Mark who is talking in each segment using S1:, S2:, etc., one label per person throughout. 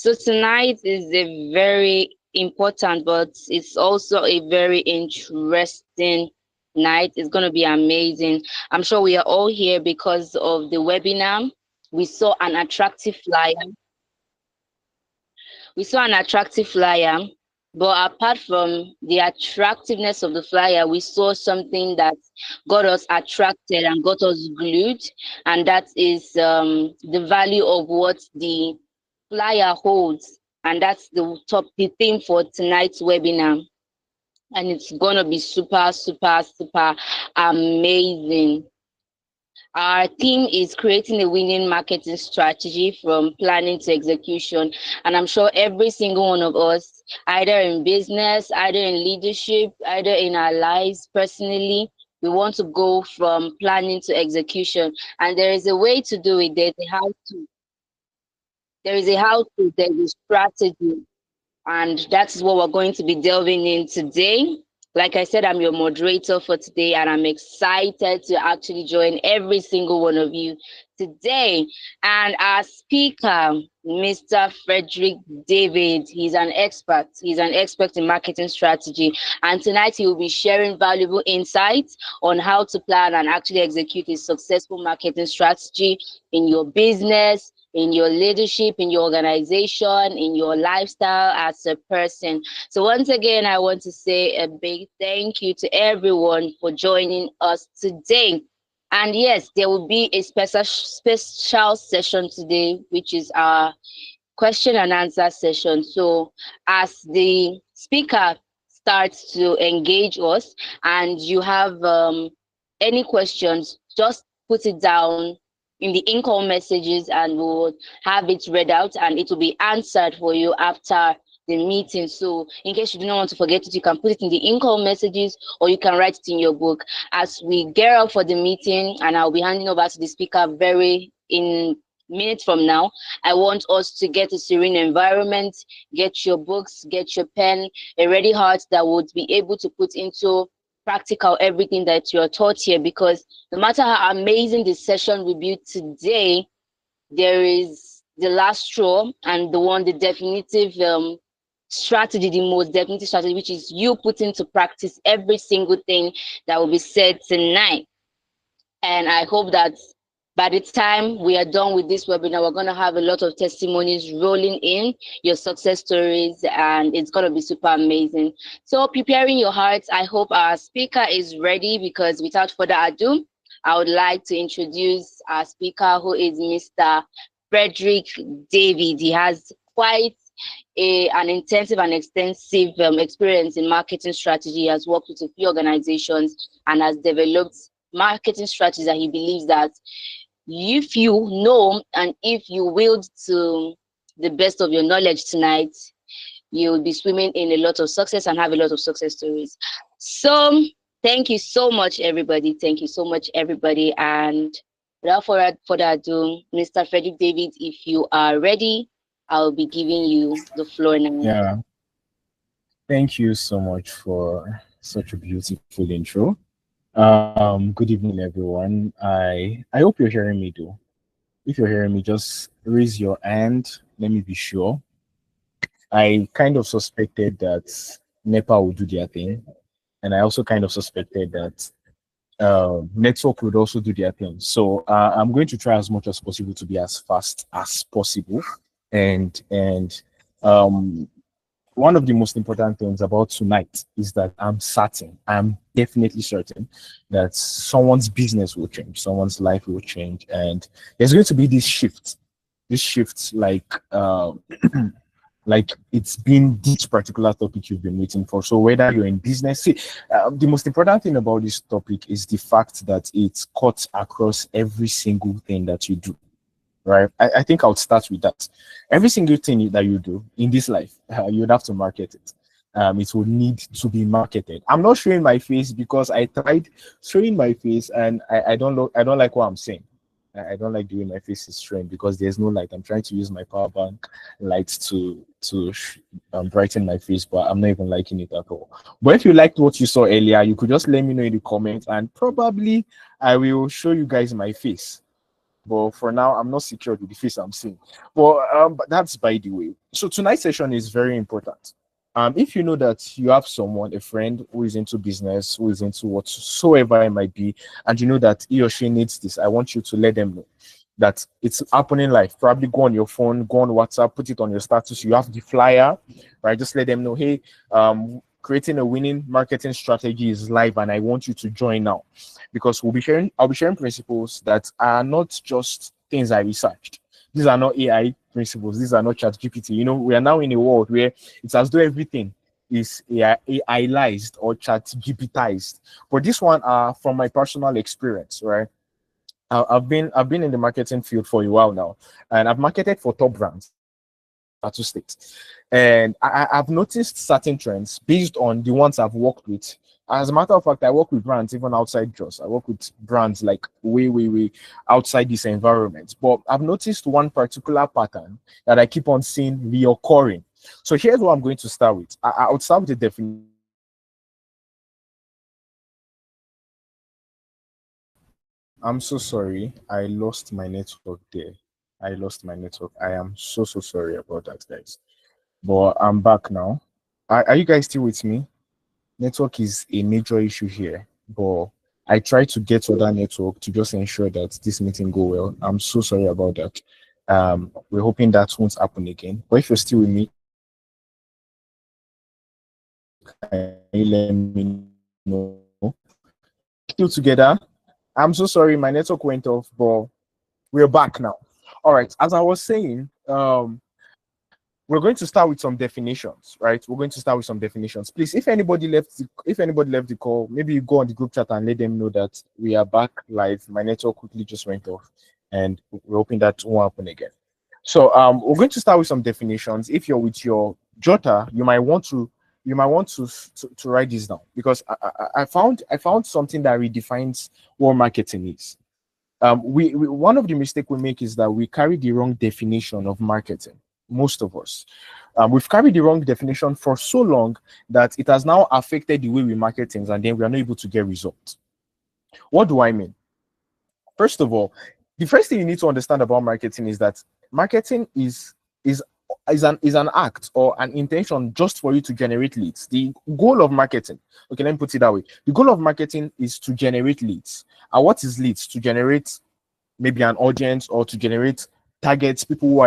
S1: So tonight is a very important, but it's also a very interesting night. It's going to be amazing. I'm sure we are all here because of the webinar. We saw an attractive flyer. We saw an attractive flyer, but apart from the attractiveness of the flyer, we saw something that got us attracted and got us glued, and that is the value of what the flyer holds, and that's the theme for tonight's webinar, and it's gonna be super, super, super amazing. Our theme is creating a winning marketing strategy from planning to execution. And I'm sure every single one of us, either in business, either in leadership, either in our lives personally, we want to go from planning to execution. And there is a way to do it. There's a how to. There is a how to. There's a strategy. And that's what we're going to be delving in today. Like I said, I'm your moderator for today, and I'm excited to actually join every single one of you today. And our speaker, Mr. Frederick David, he's an expert. He's an expert in marketing strategy. And tonight he will be sharing valuable insights on how to plan and actually execute a successful marketing strategy in your business, in your leadership, in your organization, in your lifestyle as a person. So once again, I want to say a big thank you to everyone for joining us today. And yes, there will be a special session today, which is our question and answer session. So as the speaker starts to engage us and you have any questions, just put it down in the in-call messages and we'll have it read out and it will be answered for you after the meeting. So in case you do not want to forget it, you can put it in the in-call messages or you can write it in your book. As we gear up for the meeting, and I'll be handing over to the speaker very in minutes from now, I want us to get a serene environment, get your books, get your pen, a ready heart that would be able to put into practical everything that you're taught here, because no matter how amazing the session will be today, there is the last straw and the definitive strategy, the most definitive strategy, which is you put into practice every single thing that will be said tonight. And I hope that by the time we are done with this webinar, we're going to have a lot of testimonies rolling in, your success stories, and it's going to be super amazing. So preparing your hearts, I hope our speaker is ready, because without further ado, I would like to introduce our speaker, who is Mr. Frederick David. He has quite an intensive and extensive experience in marketing strategy. He has worked with a few organizations and has developed marketing strategies that he believes that if you know and if you wield to the best of your knowledge tonight, you'll be swimming in a lot of success and have a lot of success stories. So thank you so much, everybody. Thank you so much, everybody. And without further ado, Mr. Frederick David, if you are ready, I'll be giving you the floor now.
S2: Yeah. Thank you so much for such a beautiful intro. Good evening, everyone. I hope you're hearing me, though. If you're hearing me, just raise your hand. Let me be sure. I kind of suspected that NEPA would do their thing, and I also kind of suspected that network would also do their thing. So I'm going to try as much as possible to be as fast as possible. And one of the most important things about tonight is that I'm definitely certain that someone's business will change, someone's life will change, and there's going to be this shift like like it's been this particular topic you've been waiting for. So whether you're in business, see, the most important thing about this topic is the fact that it cuts across every single thing that you do. Right. I think I'll start with that. Every single thing that you do in this life, you'd have to market it. It will need to be marketed. I'm not showing my face because I tried showing my face and I don't like what I'm saying. I don't like the way my face is showing because there's no light. I'm trying to use my power bank light to brighten my face, but I'm not even liking it at all. But if you liked what you saw earlier, you could just let me know in the comments and probably I will show you guys my face. But for now, I'm not secured with the face I'm seeing. But that's by the way. So tonight's session is very important. If you know that you have someone, a friend who is into business, who is into whatsoever it might be, and you know that he or she needs this, I want you to let them know that it's happening live. Probably go on your phone, go on WhatsApp, put it on your status. You have the flyer, right? Just let them know, hey, creating a winning marketing strategy is live, and I want you to join now, because I'll be sharing principles that are not just things I researched. These are not AI principles. These are not chat GPT. You know, we are now in a world where it's as though everything is AI-ized or chat GPTized. But this one from my personal experience, right? I've been in the marketing field for a while now, and I've marketed for top brands to states. And I've noticed certain trends based on the ones I've worked with. As a matter of fact, I work with brands even outside JOS. I work with brands like way outside this environment. But I've noticed one particular pattern that I keep on seeing reoccurring. So here's what I'm going to start with. I would start with the definition. I'm so sorry. I lost my network there. I lost my network. I am so sorry about that, guys. But I'm back now. Are you guys still with me? Network is a major issue here, but I try to get other network to just ensure that this meeting go well. I'm so sorry about that. We're hoping that won't happen again. But if you're still with me, can you let me know? Still together? I'm so sorry, my network went off, but we're back now. All right, as I was saying, we're going to start with some definitions, right? We're going to start with some definitions. Please, if anybody left the call, maybe you go on the group chat and let them know that we are back live. My network quickly just went off, and we're hoping that won't happen again. So we're going to start with some definitions. If you're with your jotter, you might want to write this down, because I found something that redefines what marketing is. We one of the mistakes we make is that we carry the wrong definition of marketing. Most of us, we've carried the wrong definition for so long that it has now affected the way we market things, and then we are not able to get results. What do I mean? First of all, the first thing you need to understand about marketing is that marketing is an act or an intention just for you to generate leads. The goal of marketing, okay, let me put it that way. The goal of marketing is to generate leads. And what is leads? To generate maybe an audience, or to generate targets, people who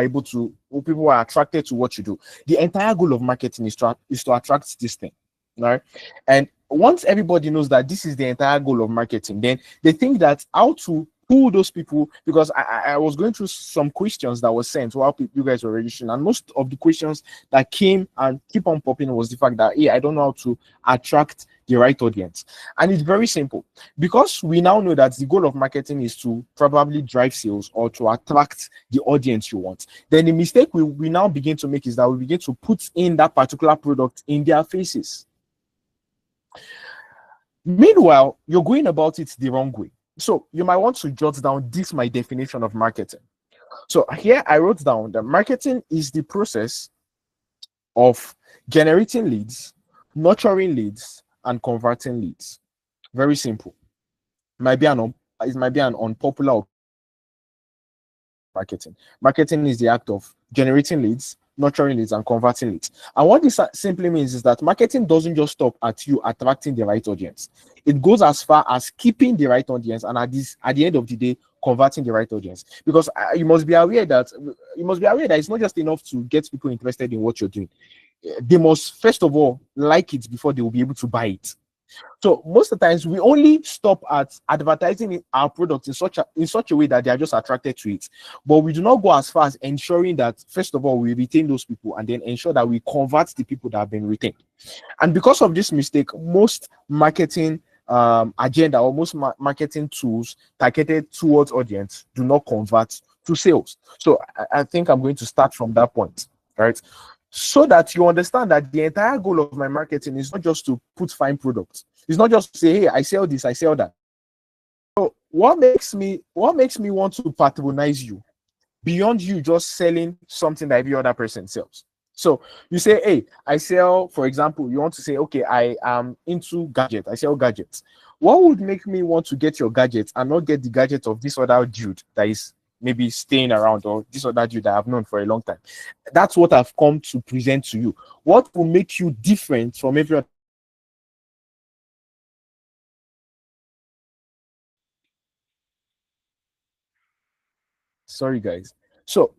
S2: are attracted to what you do. The entire goal of marketing is to attract this thing, right? And once everybody knows that this is the entire goal of marketing, then they think that how to pull those people, because I was going through some questions that were sent while you guys were registering, and most of the questions that came and keep on popping was the fact that, hey, I don't know how to attract the right audience. And it's very simple, because we now know that the goal of marketing is to probably drive sales or to attract the audience you want. Then the mistake we now begin to make is that we begin to put in that particular product in their faces. Meanwhile, you're going about it the wrong way. So you might want to jot down this, my definition of marketing. So here I wrote down that marketing is the process of generating leads, nurturing leads, and converting leads. Very simple. It might be an unpopular marketing. Marketing is the act of generating leads, nurturing leads, and converting leads. And what this simply means is that marketing doesn't just stop at you attracting the right audience. It goes as far as keeping the right audience, and at the end of the day, converting the right audience. Because you must be aware that it's not just enough to get people interested in what you're doing. They must first of all like it before they will be able to buy it. So most of the times we only stop at advertising our product in such a way that they are just attracted to it, but we do not go as far as ensuring that first of all we retain those people, and then ensure that we convert the people that have been retained. And because of this mistake, most marketing agenda or most marketing tools targeted towards audience do not convert to sales. So I think I'm going to start from that point, right? So that you understand that the entire goal of my marketing is not just to put fine products. It's not just to say, hey, I sell this, I sell that. So what makes me want to patronize you beyond you just selling something that every other person sells? So you say, hey, I sell, for example, you want to say, okay, I am into gadgets, I sell gadgets. What would make me want to get your gadgets and not get the gadget of this other dude that is maybe staying around, or this or that dude that I've known for a long time. That's what I've come to present to you. What will make you different from every other? Sorry, guys. So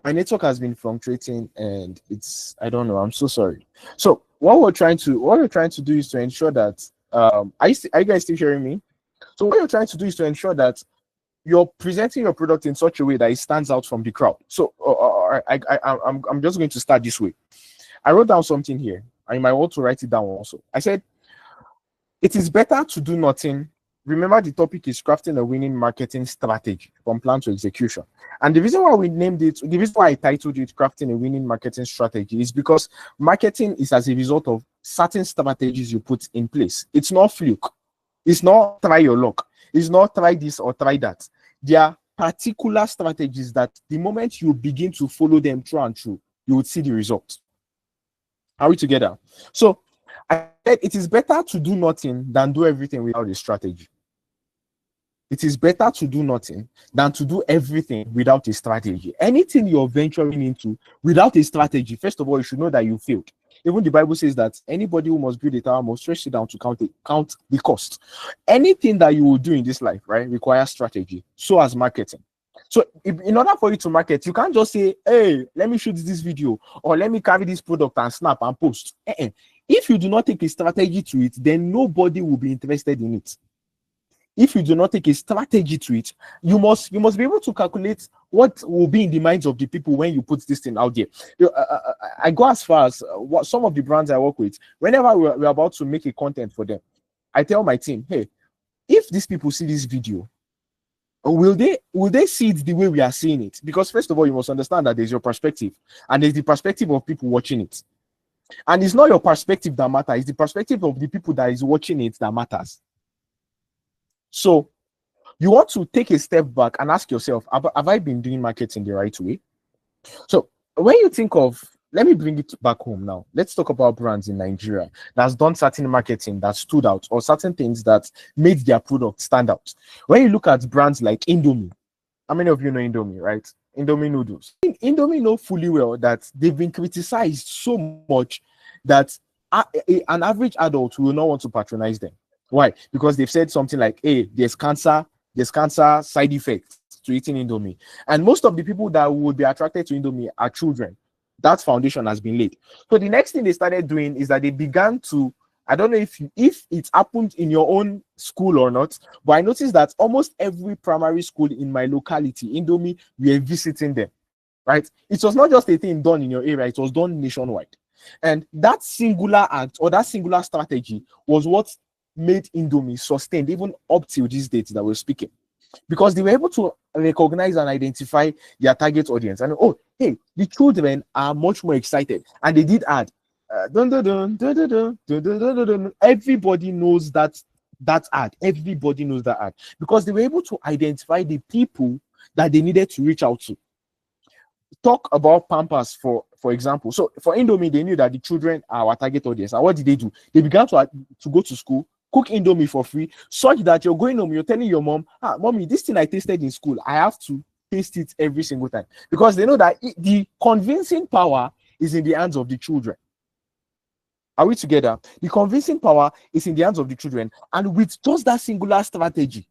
S2: my network has been fluctuating, and it's, I don't know. I'm so sorry. So what we're trying to do is to ensure that are you guys still hearing me? So what you're trying to do is to ensure that you're presenting your product in such a way that it stands out from the crowd. So I'm just going to start this way. I wrote down something here. I might want to write it down also. I said, it is better to do nothing. Remember, the topic is crafting a winning marketing strategy from plan to execution. And the reason why we named it, the reason why I titled it crafting a winning marketing strategy is because marketing is as a result of certain strategies you put in place. It's not fluke. It's not try your luck. It's not try this or try that. There are particular strategies that the moment you begin to follow them through and through, you would see the results. Are we together? So I said it is better to do nothing than do everything without a strategy. It is better to do nothing than to do everything without a strategy. Anything you're venturing into without a strategy, first of all, you should know that you failed. Even the Bible says that anybody who must build a tower must stretch it down to count the cost. Anything that you will do in this life, right, requires strategy. So as marketing. So in order for you to market, you can't just say, hey, let me shoot this video, or let me carry this product and snap and post. If you do not take a strategy to it, then nobody will be interested in it. If you do not take a strategy to it, you must be able to calculate what will be in the minds of the people when you put this thing out there. I go as far as what some of the brands I work with, whenever we're about to make a content for them, I tell my team, hey, if these people see this video, will they see it the way we are seeing it? Because first of all, you must understand that there's your perspective, and there's the perspective of people watching it. And it's not your perspective that matters, it's the perspective of the people that is watching it that matters. So you want to take a step back and ask yourself, have I been doing marketing the right way? So when you think of, let me bring it back home now. Let's talk about brands in Nigeria that's done certain marketing that stood out, or certain things that made their product stand out. When you look at brands like Indomie, how many of you know Indomie, right? Indomie noodles. Indomie know fully well that they've been criticized so much that an average adult will not want to patronize them. Why? Because they've said something like, hey, there's cancer side effects to eating Indomie. And most of the people that would be attracted to Indomie are children. That foundation has been laid. So the next thing they started doing is that they began to, I don't know if it happened in your own school or not, but I noticed that almost every primary school in my locality, Indomie, we are visiting them, right? It was not just a thing done in your area, it was done nationwide. And that singular act, or that singular strategy, was what made Indomie sustained even up till these dates that we're speaking, because they were able to recognize and identify their target audience. And oh, hey, the children are much more excited, and they did add everybody knows that ad. Everybody knows that ad, because they were able to identify the people that they needed to reach out to. Talk about Pampers, for example. So for Indomie, they knew that the children are our target audience. And what did they do? They began to go to school, cook Indomie for free, such that you're going home, you're telling your mom, mommy, this thing I tasted in school, I have to taste it every single time. Because they know that the convincing power is in the hands of the children. Are we together? The convincing power is in the hands of the children. And with just that singular strategy,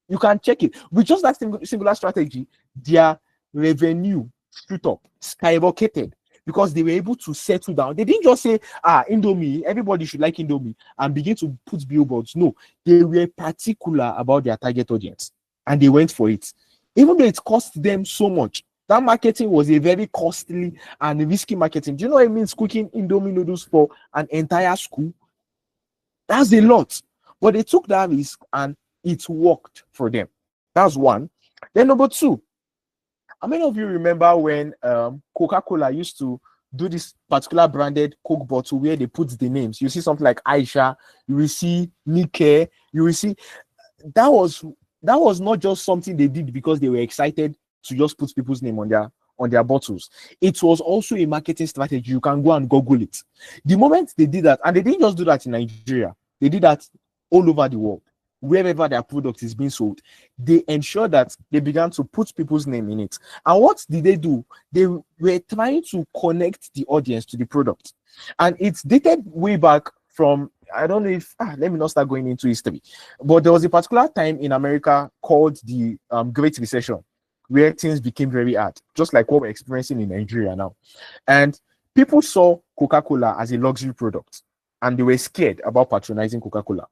S2: you can check it. With just that singular strategy, their revenue shoot up, skyrocketed, because they were able to settle down. They didn't just say, Indomie, everybody should like Indomie, and begin to put billboards. No, they were particular about their target audience, and they went for it. Even though it cost them so much, that marketing was a very costly and risky marketing. Do you know what it means, cooking Indomie noodles for an entire school? That's a lot. But they took that risk, and it worked for them. That's one. Then number two, how many of you remember when Coca-Cola used to do this particular branded Coke bottle where they put the names? You see something like Aisha, you will see Nike, you will see that was not just something they did because they were excited to just put people's name on their bottles. It was also a marketing strategy. You can go and Google it. The moment they did that, and they didn't just do that in Nigeria, they did that all over the world. wherever their product is being sold, they ensure that they began to put people's name in it. And what did they do? They were trying to connect the audience to the product. And it's dated way back from, I don't know if, let me not start going into history, but there was a particular time in America called the Great Recession, where things became very hard, just like what we're experiencing in Nigeria now. And people saw Coca-Cola as a luxury product, and they were scared about patronizing Coca-Cola.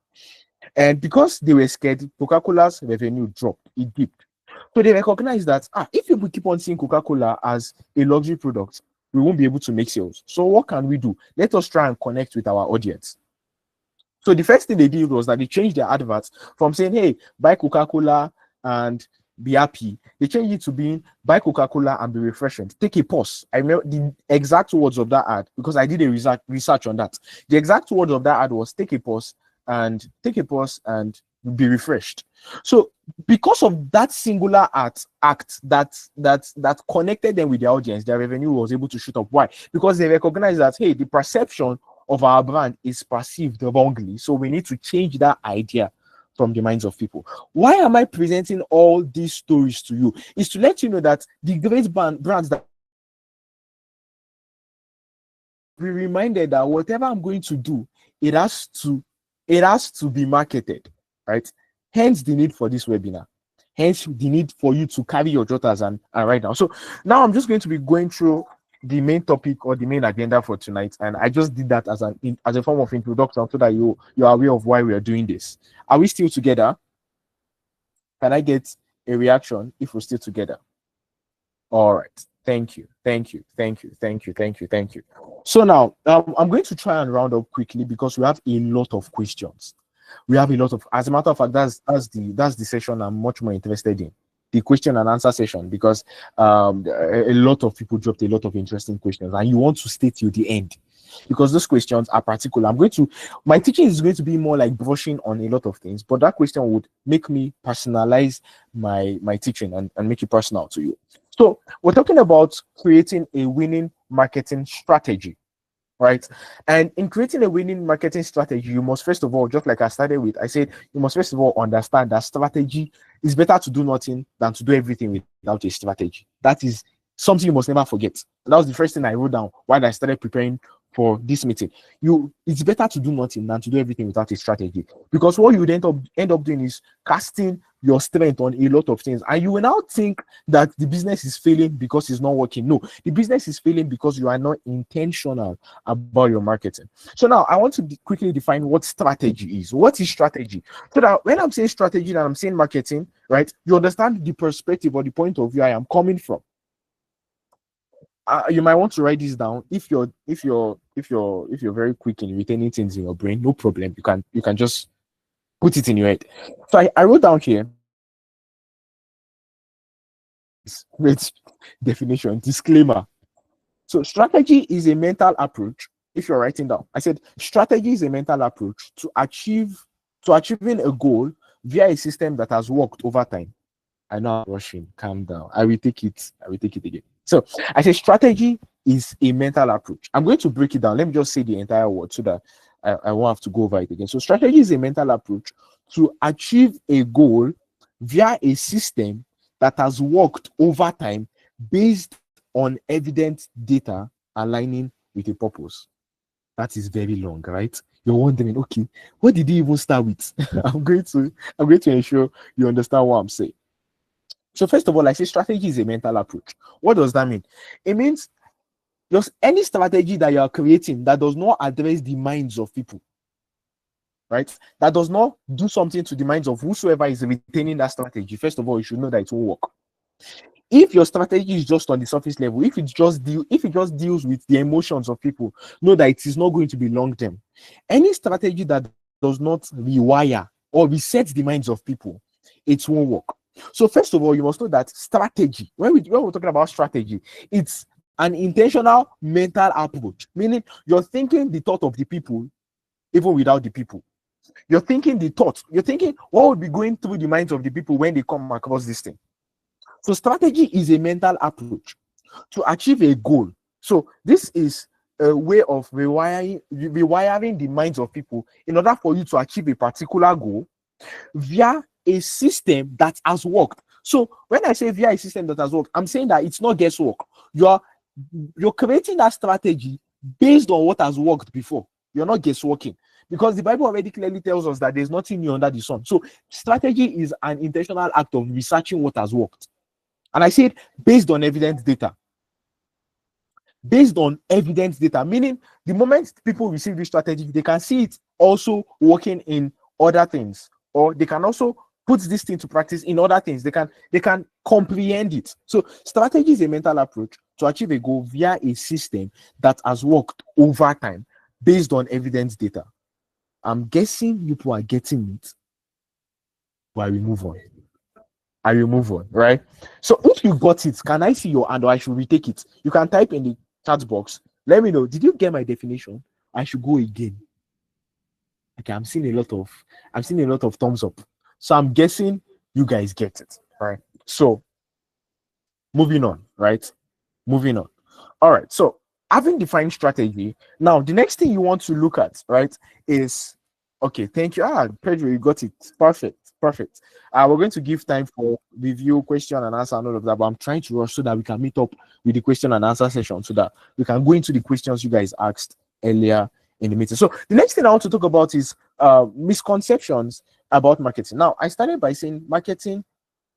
S2: And because they were scared, Coca-Cola's revenue dropped, it dipped. So they recognized that if people keep on seeing Coca-Cola as a luxury product, we won't be able to make sales. So what can we do? Let us try and connect with our audience. So the first thing they did was that they changed their adverts from saying, hey, buy Coca-Cola and be happy. They changed it to being buy Coca-Cola and be refreshed. Take a pause. I remember the exact words of that ad because I did a research on that. The exact words of that ad was take a pause and be refreshed. So because of that singular act that connected them with their audience, their revenue was able to shoot up. Why? Because they recognize that, hey, the perception of our brand is perceived wrongly. So we need to change that idea from the minds of people. Why am I presenting all these stories to you? Is to let you know that the great brands that be reminded that whatever I'm going to do, it has to be marketed, right? Hence the need for this webinar. Hence the need for you to carry your jotters and write down. So now I'm just going to be going through the main topic or the main agenda for tonight, and I just did that as a form of introduction so that you are aware of why we are doing this. Are we still together? Can I get a reaction if we're still together? All right. Thank you. So now I'm going to try and round up quickly because we have a lot of questions. As a matter of fact, that's the session I'm much more interested in, the question and answer session, because a lot of people dropped a lot of interesting questions and you want to stay till the end because those questions are particular. My teaching is going to be more like brushing on a lot of things, but that question would make me personalize my teaching and make it personal to you. So we're talking about creating a winning marketing strategy, right? And in creating a winning marketing strategy, you must first of all, just like I started with, I said, you must first of all understand that strategy is better to do nothing than to do everything without a strategy. That is something you must never forget. And that was the first thing I wrote down while I started preparing for this meeting. It's better to do nothing than to do everything without a strategy, because what you would end up doing is casting your strength on a lot of things, and you will now think that the business is failing because it's not working. No, the business is failing because you are not intentional about your marketing. So now I want to quickly define what strategy is. What is strategy? So that when I'm saying strategy and I'm saying marketing, right, you understand the perspective or the point of view I am coming from. You might want to write this down. If you're very quick in retaining things in your brain, no problem. You can just put it in your head. So I wrote down here. Great definition. Disclaimer. So strategy is a mental approach. If you're writing down, I said strategy is a mental approach to achieving a goal via a system that has worked over time. I know I'm rushing. Calm down. I will take it again. So I say strategy is a mental approach. I'm going to break it down. Let me just say the entire word so that I won't have to go over it again. So strategy is a mental approach to achieve a goal via a system that has worked over time based on evident data aligning with a purpose. That is very long, right? You're wondering, okay, what did he even start with? I'm going to ensure you understand what I'm saying. So first of all, I say strategy is a mental approach. What does that mean? It means just any strategy that you are creating that does not address the minds of people, right? That does not do something to the minds of whosoever is retaining that strategy. First of all, you should know that it won't work. If your strategy is just on the surface level, if it just deals with the emotions of people, know that it is not going to be long term. Any strategy that does not rewire or reset the minds of people, it won't work. So first of all, you must know that strategy, when we're talking about strategy, it's an intentional mental approach, meaning you're thinking the thought of the people even without the people. You're thinking what would be going through the minds of the people when they come across this thing. So strategy is a mental approach to achieve a goal. So this is a way of rewiring the minds of people in order for you to achieve a particular goal. via a system that has worked. So when I say via a system that has worked, I'm saying that it's not guesswork. You're creating that strategy based on what has worked before. You're not guessworking, because the Bible already clearly tells us that there's nothing new under the sun. So strategy is an intentional act of researching what has worked. And I said based on evidence data. Based on evidence data, meaning the moment people receive this strategy, they can see it also working in other things, or they can also put this thing to practice in other things. They can comprehend it. So strategy is a mental approach to achieve a goal via a system that has worked over time based on evidence data. I'm guessing people are getting it, but we move on. I will move on, right? So if you got it, can I see your hand, or I should retake it? You can type in the chat box. Let me know. Did you get my definition? I should go again. Okay, I'm seeing a lot of thumbs up. So I'm guessing you guys get it, right? So moving on, right? Moving on. All right. So having defined strategy, now the next thing you want to look at, right, is okay. Thank you. Pedro, you got it. Perfect. Perfect. We're going to give time for review, question and answer, and all of that. But I'm trying to rush so that we can meet up with the question and answer session, so that we can go into the questions you guys asked earlier in the meeting. So the next thing I want to talk about is misconceptions about marketing. Now, I started by saying marketing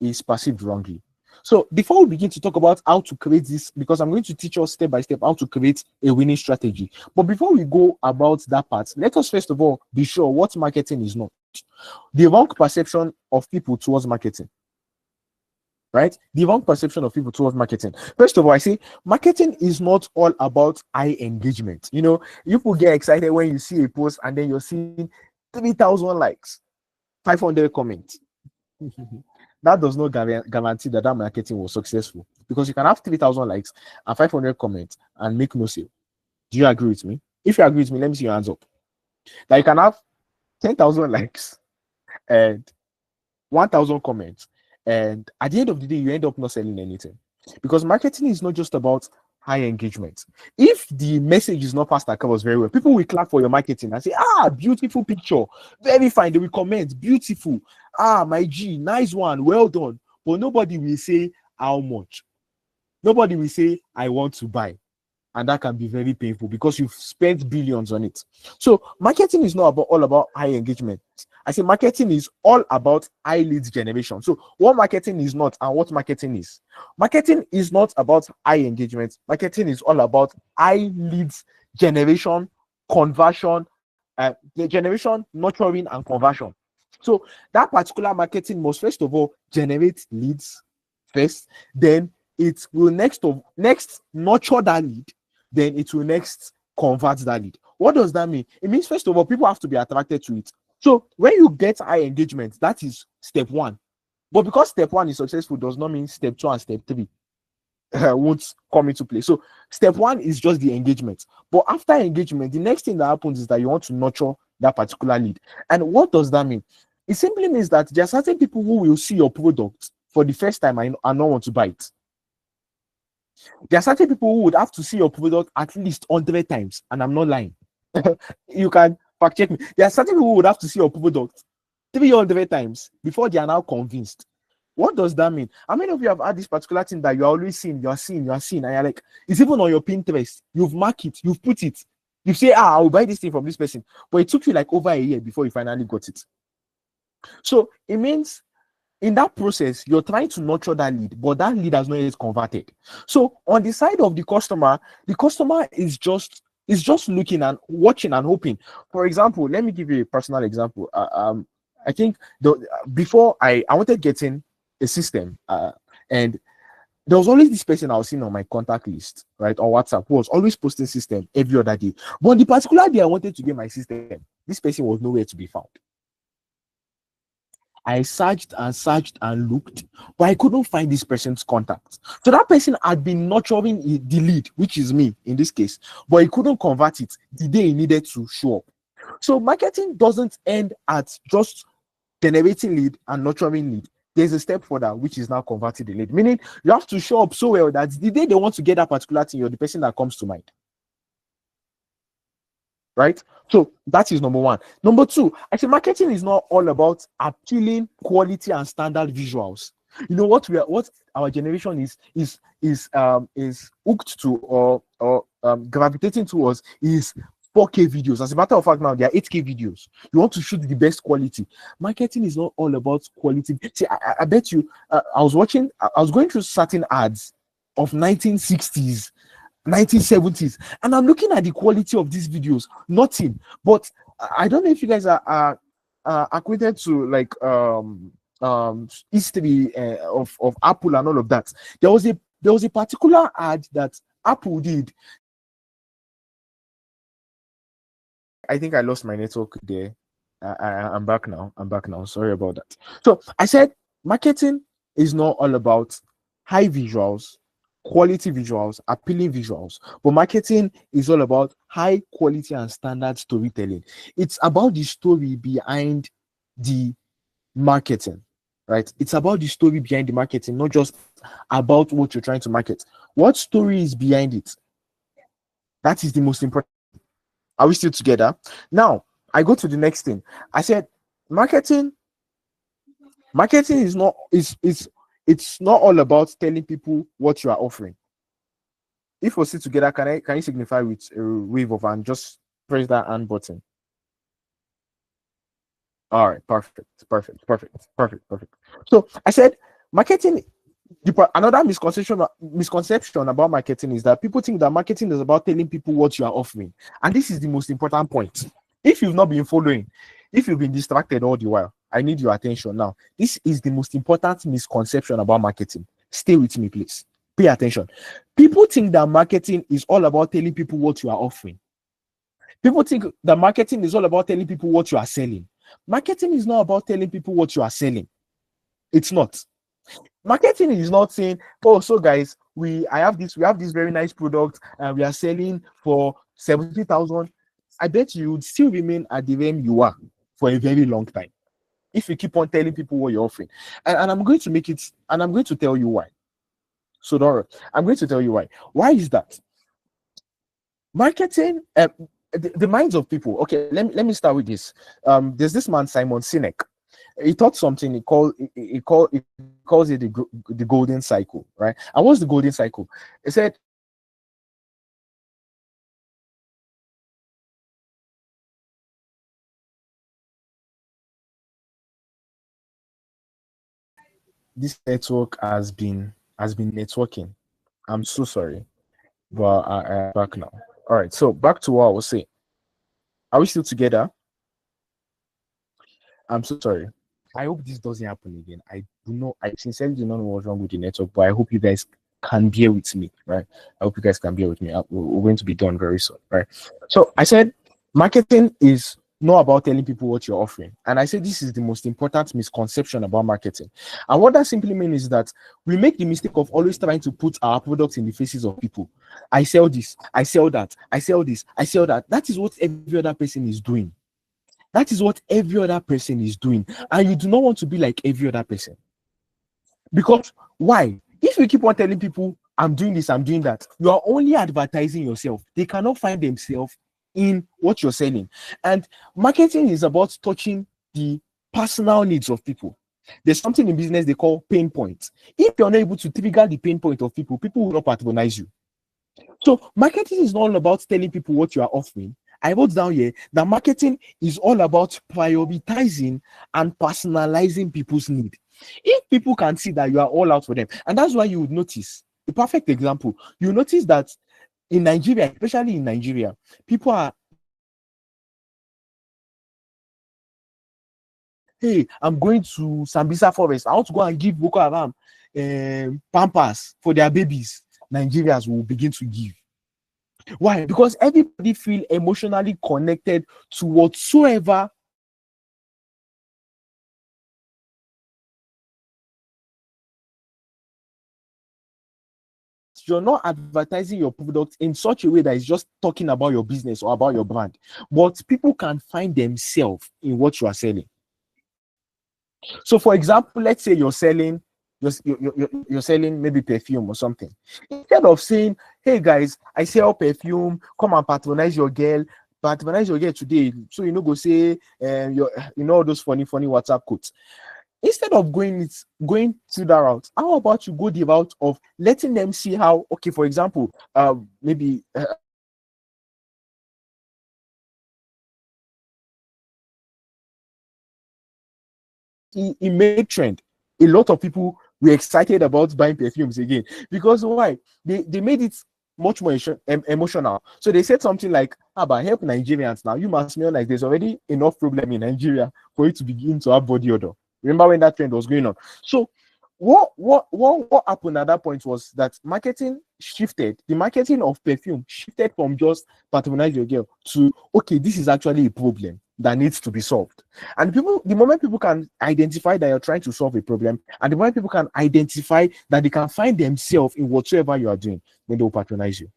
S2: is perceived wrongly. So before we begin to talk about how to create this, because I'm going to teach us step by step how to create a winning strategy. But before we go about that part, let us first of all be sure what marketing is not. The wrong perception of people towards marketing. Right? The wrong perception of people towards marketing. First of all, I say marketing is not all about high engagement. You know, people get excited when you see a post and then you're seeing 3,000 likes, 500 comments. That does not guarantee that marketing was successful, because you can have 3,000 likes and 500 comments and make no sale. Do you agree with me? If you agree with me, let me see your hands up. That you can have 10,000 likes and 1,000 comments, and at the end of the day, you end up not selling anything, because marketing is not just about high engagement. If the message is not passed across very well, people will clap for your marketing and say, beautiful picture, very fine. They will comment, beautiful, my G, nice one, well done. But nobody will say how much. Nobody will say, I want to buy. And that can be very painful, because you've spent billions on it. So marketing is not all about high engagement. I say marketing is all about high leads generation. So what marketing is not and what marketing is. Marketing is not about high engagement. Marketing is all about high leads generation, conversion, the generation, nurturing, and conversion. So that particular marketing must first of all generate leads first, then it will next nurture that lead, then it will next convert that lead. What does that mean? It means, first of all, people have to be attracted to it. So when you get high engagement, that is step one. But because step one is successful, does not mean step two and step three won't come into play. So step one is just the engagement. But after engagement, the next thing that happens is that you want to nurture that particular lead. And what does that mean? It simply means that there are certain people who will see your product for the first time and not want to buy it. There are certain people who would have to see your product at least 100 times, and I'm not lying. You can fact check me. There are certain people who would have to see your product 300 times before they are now convinced. What does that mean? How many of you have had this particular thing that you're always seeing, you're seeing, and you're like, it's even on your Pinterest. You've marked it, you've put it. You say, I'll buy this thing from this person. But it took you like over a year before you finally got it. So it means in that process, you're trying to nurture that lead, but that lead has not yet converted. So on the side of the customer is just looking and watching and hoping. For example, let me give you a personal example. I think before I wanted getting a system, and there was always this person I was seeing on my contact list, right, on WhatsApp, who was always posting system every other day. But on the particular day I wanted to get my system, this person was nowhere to be found. I searched and looked, but I couldn't find this person's contact. So that person had been nurturing the lead, which is me in this case, but he couldn't convert it the day he needed to show up. So marketing doesn't end at just generating lead and nurturing lead. There's a step further, which is now converting the lead. Meaning you have to show up so well that the day they want to get that particular thing, you're the person that comes to mind. right? So that is number one. Number two, I say marketing is not all about appealing quality and standard visuals. You know what our generation is hooked to, or gravitating towards, is 4K videos. As a matter of fact, now there are 8K videos. You want to shoot the best quality. Marketing is not all about quality. See, I bet you, I was going through certain ads of 1960s, 1970s, and I'm looking at the quality of these videos. Nothing. But I don't know if you guys are acquainted to, like, history of Apple and all of that. There was a particular ad that Apple did. I think I lost my network there. I'm back now. Sorry about that. So I said marketing is not all about high visuals, quality visuals, appealing visuals, but marketing is all about high quality and standard storytelling. It's about the story behind the marketing, right? It's about the story behind the marketing, not just about what you're trying to market. What story is behind it? That is the most important. Are we still together? Now, I go to the next thing. I said marketing is not it's not all about telling people what you are offering. If we're still together, can you signify with a wave of hand? Just press that hand button. All right, perfect. So I said marketing. Another misconception about marketing is that people think that marketing is about telling people what you are offering, and this is the most important point. If you've not been following, if you've been distracted all the while, I need your attention now. This is the most important misconception about marketing. Stay with me, please. Pay attention. People think that marketing is all about telling people what you are offering. People think that marketing is all about telling people what you are selling. Marketing is not about telling people what you are selling. It's not. Marketing is not saying, oh, so guys, we have this very nice product and we are selling for 70,000. I bet you would still remain at the realm you are for a very long time if you keep on telling people what you're offering. And I'm going to make it, and I'm going to tell you why. So don't worry. I'm going to tell you why. Why is that? Marketing, the minds of people. Okay, let me start with this. There's this man, Simon Sinek. He taught something. He calls it the golden cycle, right? And what's the golden cycle? He said, this network has been networking. I'm so sorry, but I'm back now. All right, so back to what I was saying. Are we still together? I'm so sorry. I hope this doesn't happen again. I sincerely do not know what's wrong with the network, but I hope you guys can bear with me, right? I hope you guys can bear with me. We're going to be done very soon, right? So I said marketing is not about telling people what you're offering. And I said this is the most important misconception about marketing. And what that simply means is that we make the mistake of always trying to put our products in the faces of people. I sell this, I sell that, I sell this, I sell that. That is what every other person is doing. That is what every other person is doing. And you do not want to be like every other person. Because why? If you keep on telling people, I'm doing this, I'm doing that, you are only advertising yourself. They cannot find themselves in what you're selling. And marketing is about touching the personal needs of people. There's something in business they call pain points. If you're not able to trigger the pain point of people, people will not patronize you. So marketing is not all about telling people what you are offering. I wrote down here that marketing is all about prioritizing and personalizing people's need. If people can see that you are all out for them, and that's why you would notice a perfect example. You notice that in Nigeria, especially in Nigeria, people are, hey, I'm going to Sambisa Forest. I want to go and give Boko Haram Pampers for their babies. Nigerians will begin to give. Why? Because everybody feel emotionally connected to whatsoever you're not advertising your product in such a way that is just talking about your business or about your brand, but people can find themselves in what you are selling. So, for example, let's say you're selling maybe perfume or something. Instead of saying, hey guys, I sell perfume, come and patronize your girl, patronize your girl today, so you know go say your all those funny WhatsApp quotes. Instead of going through that route, how about you go the route of letting them see how, okay, for example, maybe it made trend. A lot of people were excited about buying perfumes again, because why? They made it much more emotional. So they said something like, but help Nigerians now. You must know, like, there's already enough problem in Nigeria for you to begin to have body odor. Remember when that trend was going on? So what happened at that point was that marketing shifted. The marketing of perfume shifted from just patronize your girl to, okay, this is actually a problem that needs to be solved. And the moment people can identify that you're trying to solve a problem, and the moment people can identify that they can find themselves in whatsoever you are doing, then they'll patronize you.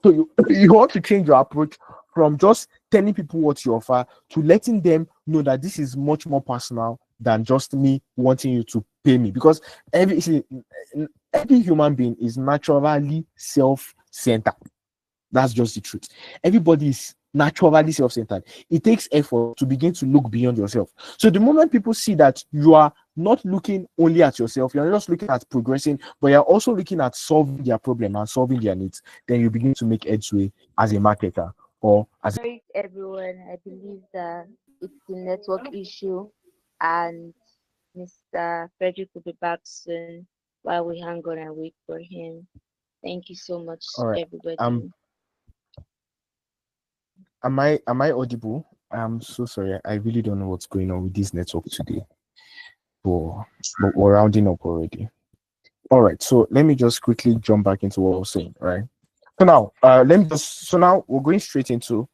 S2: So you want to change your approach from just telling people what you offer to letting them know that this is much more personal than just me wanting you to pay me. Because every human being is naturally self-centered. That's just the truth. Everybody is naturally self-centered. It takes effort to begin to look beyond yourself. So the moment people see that you are not looking only at yourself, you're not just looking at progressing, but you're also looking at solving their problem and solving their needs, then you begin to make headway as a marketer or as
S1: Sorry, everyone. I believe that it's a network issue, and Mr. Frederick will be back soon while we hang on and wait for him. Thank you so much,
S2: all right.
S1: everybody.
S2: Am I audible? I'm so sorry. I really don't know what's going on with this network today. But we're rounding up already. All right. So let me just quickly jump back into what I was saying. Right. So now, now we're going straight into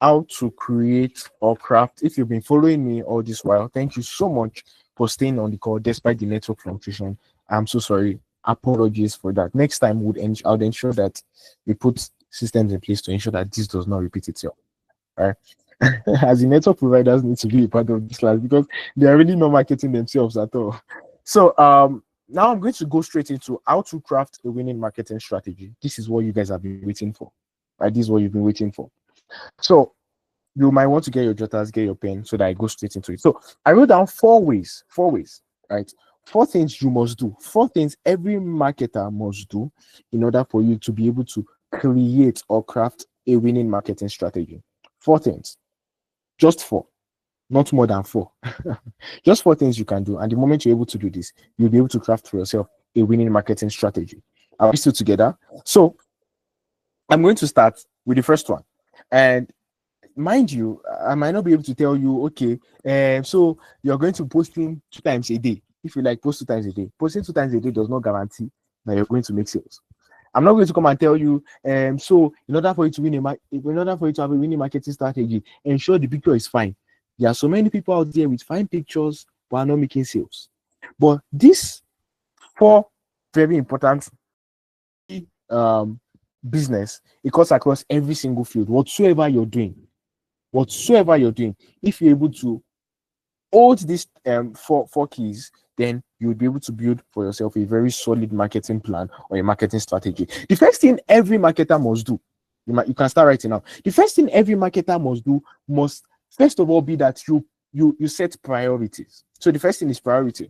S2: how to create or craft. If you've been following me all this while, thank you so much for staying on the call despite the network fluctuation. I'm so sorry. Apologies for that. Next time, I would ensure that we put systems in place to ensure that this does not repeat itself. Right? As the network providers need to be a part of this class, because they are really not marketing themselves at all. So now I'm going to go straight into how to craft a winning marketing strategy. This is what you guys have been waiting for. Right? This is what you've been waiting for. So you might want to get your jotters, get your pen, so that I go straight into it. So I wrote down four ways, right? 4 things you must do, 4 things every marketer must do in order for you to be able to create or craft a winning marketing strategy. 4 things, just 4, not more than 4. Just 4 things you can do. And the moment you're able to do this, you'll be able to craft for yourself a winning marketing strategy. Are we still together? So I'm going to start with the first one. And mind you, I might not be able to tell you, okay, so you're going to posting 2 times a day. If you like, post 2 times a day. Posting 2 times a day does not guarantee that you're going to make sales. I'm not going to come and tell you, so in order for you to in order for you to have a winning marketing strategy, ensure the picture is fine. There are so many people out there with fine pictures but are not making sales. But these 4 very important business, it cuts across every single field, whatsoever you're doing. If you're able to hold these 4 keys, then you will be able to build for yourself a very solid marketing plan or a marketing strategy. The first thing every marketer must do, you can start writing now. The first thing every marketer must first of all be that you set priorities. So the first thing is priority.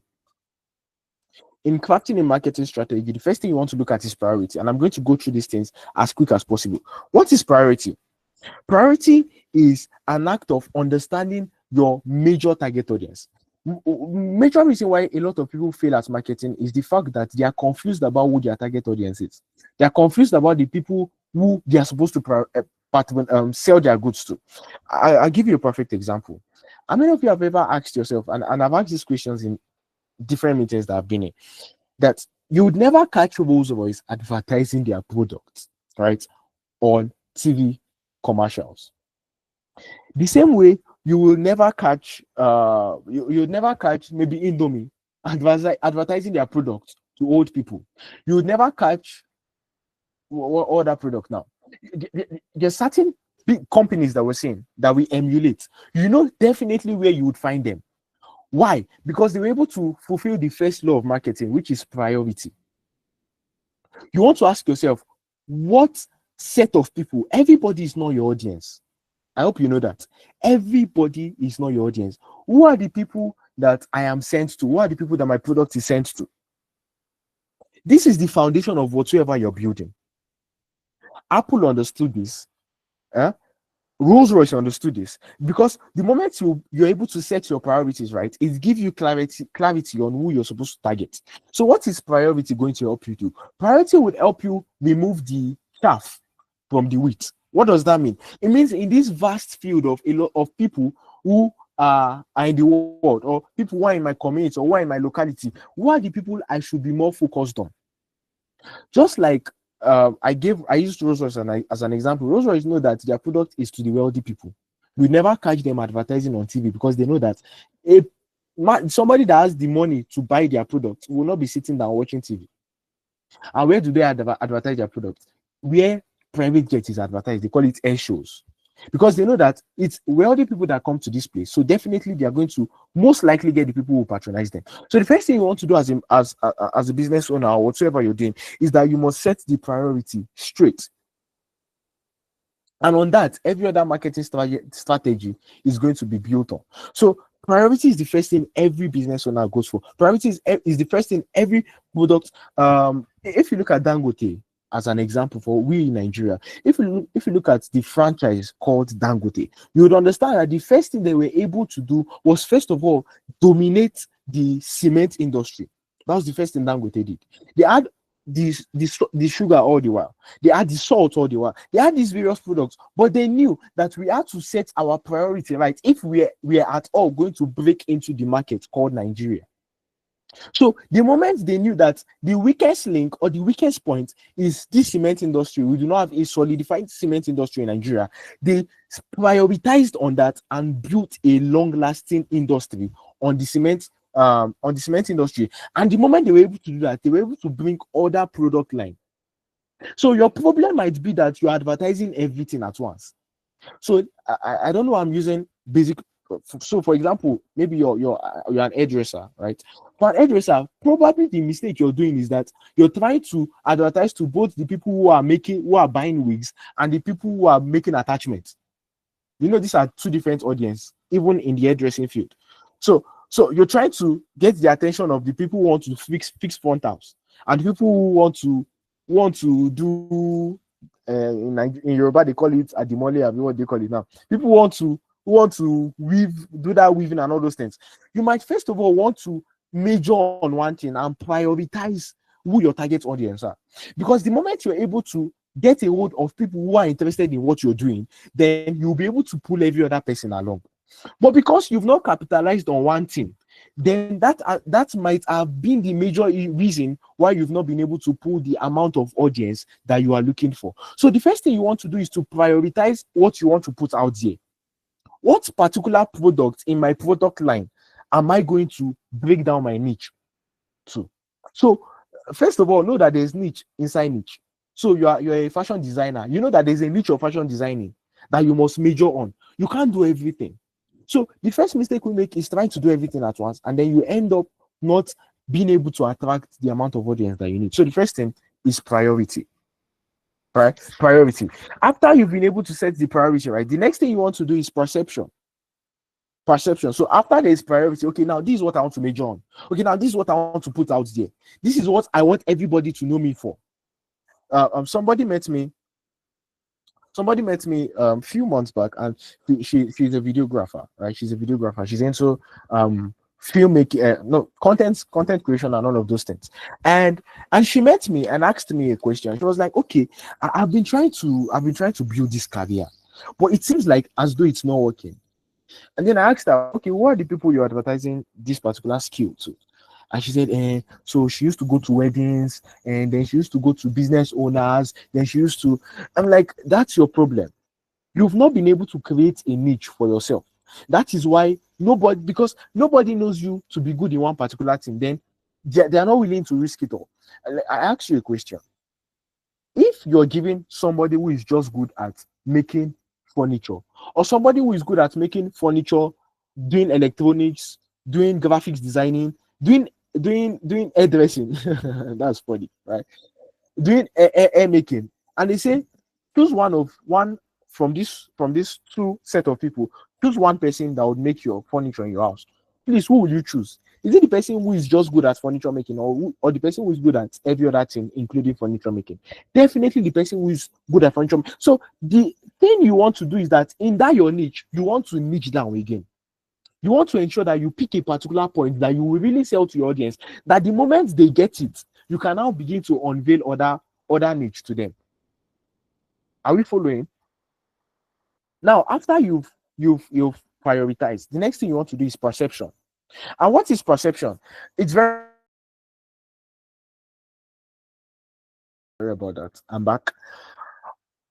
S2: In crafting a marketing strategy, the first thing you want to look at is priority. And I'm going to go through these things as quick as possible. What is priority? Priority is an act of understanding your major target audience. Major reason why a lot of people fail at marketing is the fact that they are confused about who their target audience is. They are confused about the people who they are supposed to sell their goods to. I'll give you a perfect example. How many of you have ever asked yourself, and I've asked these questions in different meetings that I've been in, that you would never catch Rolls-Royce advertising their products, right, on TV commercials. The same way, you will never catch you'll never catch maybe Indomie advertising their products to old people. You would never catch what other product now. There's certain big companies that we're seeing that we emulate. You know definitely where you would find them. Why? Because they were able to fulfill the first law of marketing, which is priority. You want to ask yourself, what set of people? Everybody is not your audience. I hope you know that. Everybody is not your audience. Who are the people that I am sent to? Who are the people that my product is sent to? This is the foundation of whatsoever you're building. Apple understood this. eh? Rolls-Royce understood this, because the moment you're able to set your priorities right, it gives you clarity on who you're supposed to target. So what is priority going to help you do? Priority would help you remove the chaff from the wheat. What does that mean? It means in this vast field of a lot of people who are in the world, or people who are in my community, or who are in my locality, who are the people I should be more focused on? Just like I used Rolls-Royce as an example. Rolls-Royce know that their product is to the wealthy people. We never catch them advertising on TV, because they know that somebody that has the money to buy their product will not be sitting down watching TV. And where do they advertise their product? Where private jet is advertised. They call it air shows, because they know that it's wealthy people that come to this place. So definitely they are going to most likely get the people who patronize them. So the first thing you want to do as a business owner, or whatsoever you're doing, is that you must set the priority straight. And on that, every other marketing strategy is going to be built on. So priority is the first thing every business owner goes for. Priority is the first thing every product. If you look at Dangote as an example, for we in Nigeria, if you look at the franchise called Dangote, you would understand that the first thing they were able to do was, first of all, dominate the cement industry. That was the first thing Dangote did. They had the sugar all the while. They had the salt all the while. They had these various products, but they knew that we had to set our priority right if we are at all going to break into the market called Nigeria. So the moment they knew that the weakest link or the weakest point is this cement industry, we do not have a solidified cement industry in Nigeria, they prioritized on that and built a long-lasting industry on the cement industry. And the moment they were able to do that, they were able to bring other product line. So your problem might be that you're advertising everything at once. So I don't know, I'm using basic. So for example, maybe you're an hairdresser, right? For an hairdresser, probably the mistake you're doing is that you're trying to advertise to both the people who are buying wigs and the people who are making attachments. You know, these are two different audiences, even in the hairdressing field. So you're trying to get the attention of the people who want to fix front house, and the people who want to do in Yoruba they call it adimole, what they call it now. People want to weave, do that weaving and all those things. You might first of all want to major on one thing and prioritize who your target audience are, because the moment you're able to get a hold of people who are interested in what you're doing, then you'll be able to pull every other person along. But because you've not capitalized on one thing, then that might have been the major reason why you've not been able to pull the amount of audience that you are looking for. So the first thing you want to do is to prioritize what you want to put out there. What particular product in my product line am I going to break down my niche to? So first of all, know that there's niche inside niche. So you're a fashion designer. You know that there's a niche of fashion designing that you must major on. You can't do everything. So the first mistake we make is trying to do everything at once, and then you end up not being able to attract the amount of audience that you need. So the first thing is priority. Right? Priority. After you've been able to set the priority, right, the next thing you want to do is perception. So after there is priority, okay, now this is what I want to major on. Okay, now this is what I want to put out there. This is what I want everybody to know me for. Somebody met me a few months back, and she's a videographer, right? She's a videographer. She's into filmmaking, content creation and all of those things. And she met me and asked me a question. She was like, okay, I've been trying to build this career, but it seems like as though it's not working. And then I asked her, okay, what are the people you're advertising this particular skill to? And she said, so she used to go to weddings, and then she used to go to business owners, then she used to. I'm like, that's your problem. You've not been able to create a niche for yourself. That is why because nobody knows you to be good in one particular thing, then they are not willing to risk it all. I ask you a question. If you're giving somebody who is just good at making furniture, or somebody who is good at making furniture, doing electronics, doing graphics designing, doing hairdressing, that's funny, right? Doing hair making, and they say choose one from this two set of people, choose one person that would make your furniture in your house. Please, who will you choose? Is it the person who is just good at furniture making, or the person who is good at every other thing, including furniture making? Definitely the person who is good at furniture. So the thing you want to do is that in that your niche, you want to niche down again. You want to ensure that you pick a particular point that you will really sell to your audience, that the moment they get it, you can now begin to unveil other niche to them. Are we following? Now, after you've prioritized, the next thing you want to do is perception. And what is perception? It's very sorry about that. I'm back.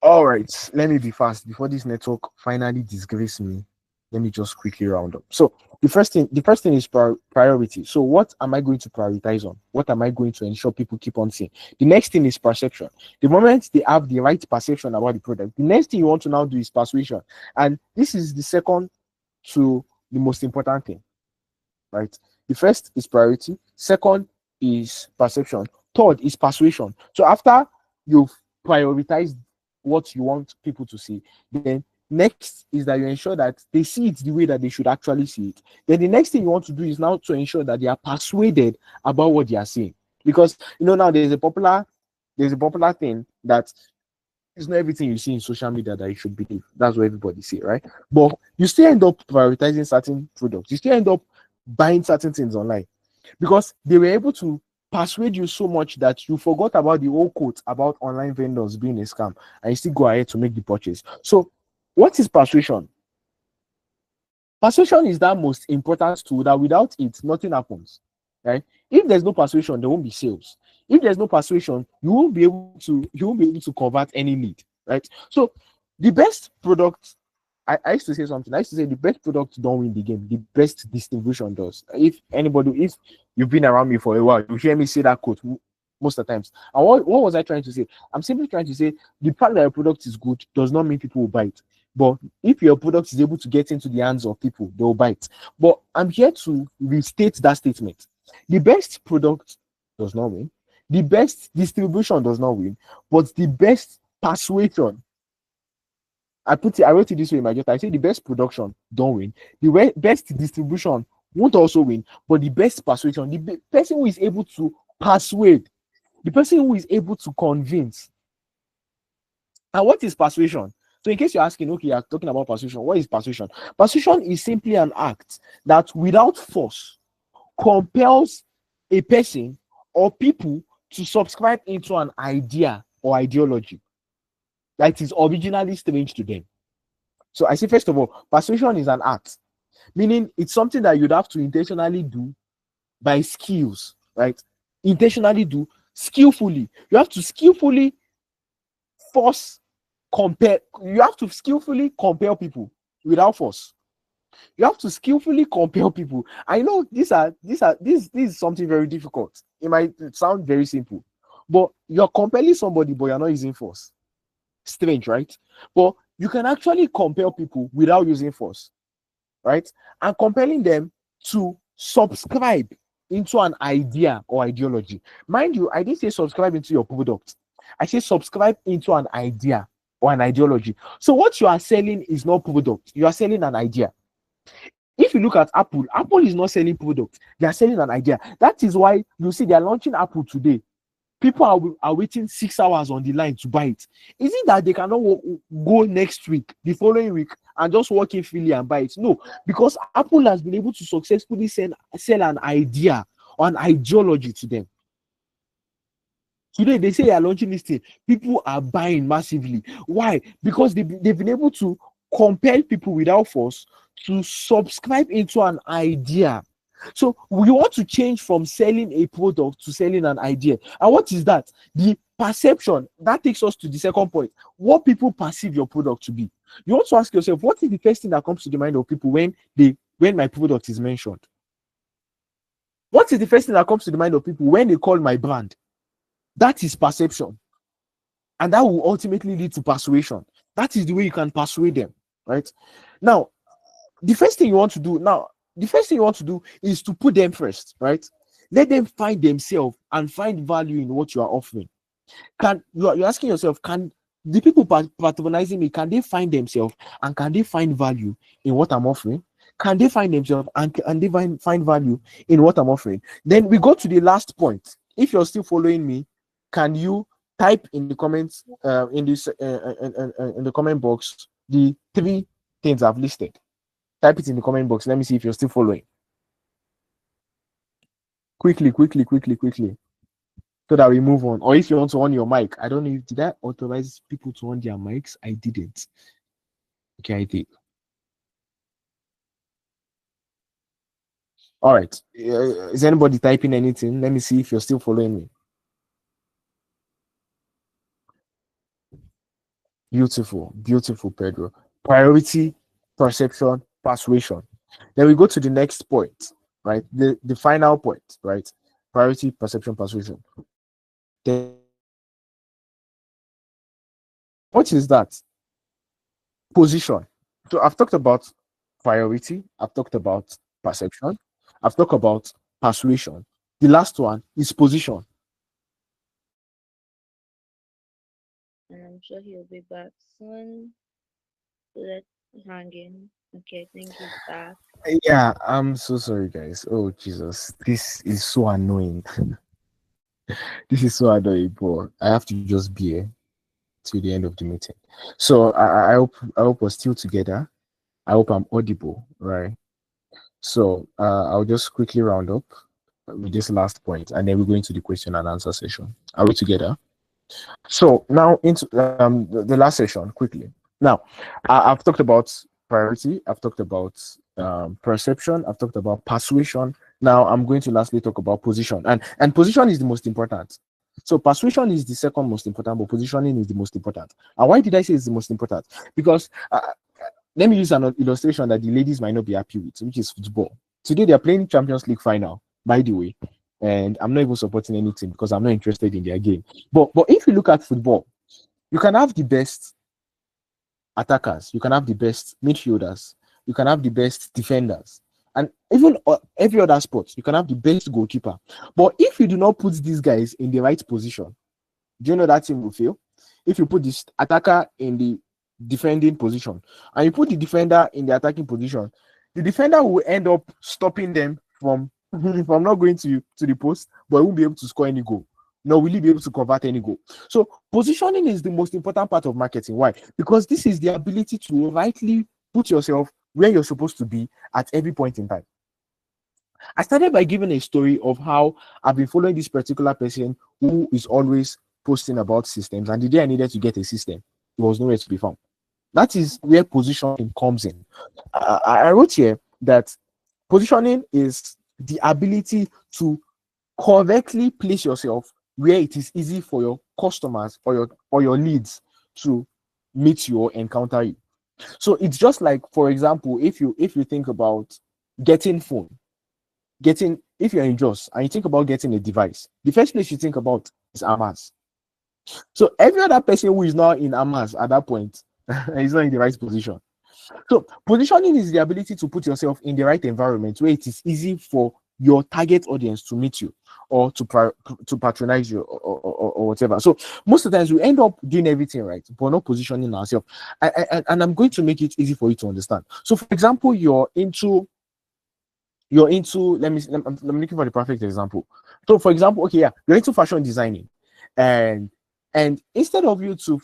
S2: All right, let me be fast before this network finally disgrace me. Let me just quickly round up. So the first thing is priority. So what am I going to prioritize on? What am I going to ensure people keep on seeing? The next thing is perception. The moment they have the right perception about the product, the next thing you want to now do is persuasion. And this is the second to the most important thing, right? The first is priority. Second is perception. Third is persuasion. So after you've prioritized what you want people to see, then next is that you ensure that they see it the way that they should actually see it. Then the next thing you want to do is now to ensure that they are persuaded about what they are seeing. Because now there's a popular thing that it's not everything you see in social media that you should believe. That's what everybody say, right? But you still end up prioritizing certain products. You still end up buying certain things online because they were able to persuade you so much that you forgot about the old quote about online vendors being a scam, and you still go ahead to make the purchase. So what is persuasion? Persuasion is that most important tool that without it, nothing happens, right? If there's no persuasion, there won't be sales. If there's no persuasion, you won't be able to convert any lead, right? So the best product, I used to say something. I used to say the best product don't win the game. The best distribution does. If you've been around me for a while, you hear me say that quote most of the times. And what was I trying to say? I'm simply trying to say the fact that your product is good does not mean people will buy it. But if your product is able to get into the hands of people, they will buy it. But I'm here to restate that statement. The best product does not win. The best distribution does not win. But the best persuasion, I wrote it this way in my journal. I say the best production don't win. The best distribution won't also win. But the best persuasion, the person who is able to persuade, the person who is able to convince. And what is persuasion? So in case you're asking, okay, you're talking about persuasion, what is persuasion? Persuasion is simply an act that without force compels a person or people to subscribe into an idea or ideology that is originally strange to them. So I say, first of all, persuasion is an act, meaning it's something that you'd have to intentionally do by skills, right? Intentionally do, skillfully. You have to skillfully you have to skillfully compel people without force. You have to skillfully compel people. I know this is something very difficult. It might sound very simple, but you're compelling somebody, but you're not using force. Strange, right? But you can actually compel people without using force, right? And compelling them to subscribe into an idea or ideology. Mind you, I didn't say subscribe into your product. I say subscribe into an idea or an ideology. So what you are selling is not product. You are selling an idea. If you look at Apple is not selling product. They are selling an idea. That is why you see they are launching Apple today. People are waiting 6 hours on the line to buy it. Is it that they cannot go next week, the following week, and just walk in freely and buy it? No, because Apple has been able to successfully sell an idea or an ideology to them. Today, they say they are launching this thing. People are buying massively. Why? Because they've been able to compel people without force to subscribe into an idea. So we want to change from selling a product to selling an idea. And what is that? The perception. That takes us to the second point. What people perceive your product to be. You want to ask yourself, what is the first thing that comes to the mind of people when my product is mentioned? What is the first thing that comes to the mind of people when they call my brand? That is perception. And that will ultimately lead to persuasion. That is the way you can persuade them, right? Now, the first thing you want to do is to put them first, right? Let them find themselves and find value in what you are offering. You're asking yourself, can the people patronizing me, can they find themselves and can they find value in what I'm offering? Can they find themselves and they find value in what I'm offering? Then we go to the last point. If you're still following me, can you type in the comments in the comment box the 3 things I've listed? Type it in the comment box. Let me see if you're still following. Quickly, so that we move on. Or if you want to on your mic, I don't know if did I authorize people to on their mics. I didn't. Okay, I did. All right. Is anybody typing anything? Let me see if you're still following me. Beautiful, Pedro. Priority, perception, persuasion. Then we go to the next point, right? The final point, right? Priority, perception, persuasion. Then what is that? Position. So I've talked about priority, I've talked about perception, I've talked about persuasion. The last one is position.
S1: I'm sure he'll be back soon. Let's hang in. Okay, thank you, back.
S2: Yeah, I'm so sorry, guys. Oh Jesus, this is so annoying. This is so annoying, bro. I have to just be here till the end of the meeting. So I hope we're still together. I hope I'm audible, right? So I'll just quickly round up with this last point, and then we're going to the question and answer session. Are we together? So now into the last session quickly. Now I've talked about priority. I've talked about perception. I've talked about persuasion. Now I'm going to lastly talk about position, and position is the most important. So persuasion is the second most important, but positioning is the most important. And why did I say it's the most important? Because let me use an illustration that the ladies might not be happy with, which is football. Today they are playing Champions League final, by the way, and I'm not even supporting any team because I'm not interested in their game. But if you look at football, you can have the best attackers, you can have the best midfielders, you can have the best defenders, and even every other sport, you can have the best goalkeeper. But if you do not put these guys in the right position, do you know that team will fail? If you put this attacker in the defending position and you put the defender in the attacking position, the defender will end up stopping them from not going to the post, but he won't be able to score any goal. Nor will he be able to convert any goal. So positioning is the most important part of marketing. Why? Because this is the ability to rightly put yourself where you're supposed to be at every point in time. I started by giving a story of how I've been following this particular person who is always posting about systems, and the day I needed to get a system, it was nowhere to be found. That is where positioning comes in. I wrote here that positioning is the ability to correctly place yourself where it is easy for your customers or your leads to meet you or encounter you. So it's just like, for example, if you think about getting if you're in Jos and you think about getting a device, the first place you think about is Amas. So every other person who is not in Amas at that point is not in the right position. So positioning is the ability to put yourself in the right environment where it is easy for your target audience to meet you or to patronize you or whatever. So most of the times we end up doing everything right, but not positioning ourselves. And I'm going to make it easy for you to understand. So for example, you're into let me looking for the perfect example. So for example, okay, yeah, you're into fashion designing, and instead of you to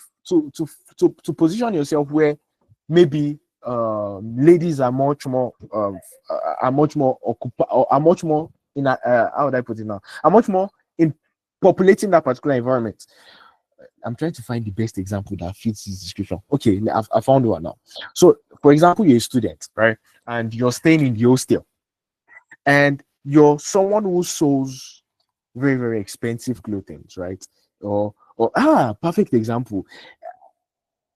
S2: position yourself where maybe ladies are much more in how would I put it now? Are much more in populating that particular environment. I'm trying to find the best example that fits this description. Okay, I found one now. So, for example, you're a student, right? And you're staying in the hostel, and you're someone who sews very, very expensive clothing, right? Or perfect example.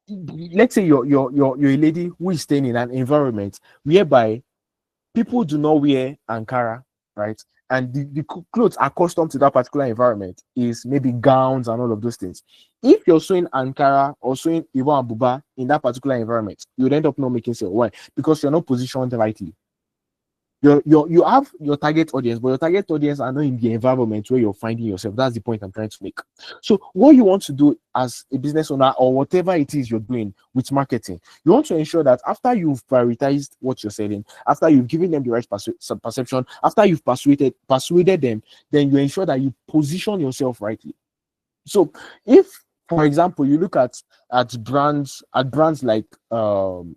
S2: Let's say you're a lady who is staying in an environment whereby people do not wear Ankara, right? And the clothes accustomed to that particular environment is maybe gowns and all of those things. If you're sewing Ankara or sewing Iwan Buba in that particular environment, you would end up not making sale. Why? Because you're not positioned rightly. You have your target audience, but your target audience are not in the environment where you're finding yourself. That's the point I'm trying to make. So what you want to do as a business owner, or whatever it is you're doing with marketing, you want to ensure that after you've prioritized what you're selling, after you've given them the right perception, after you've persuaded them, then you ensure that you position yourself rightly. So if, for example, you look at brands like you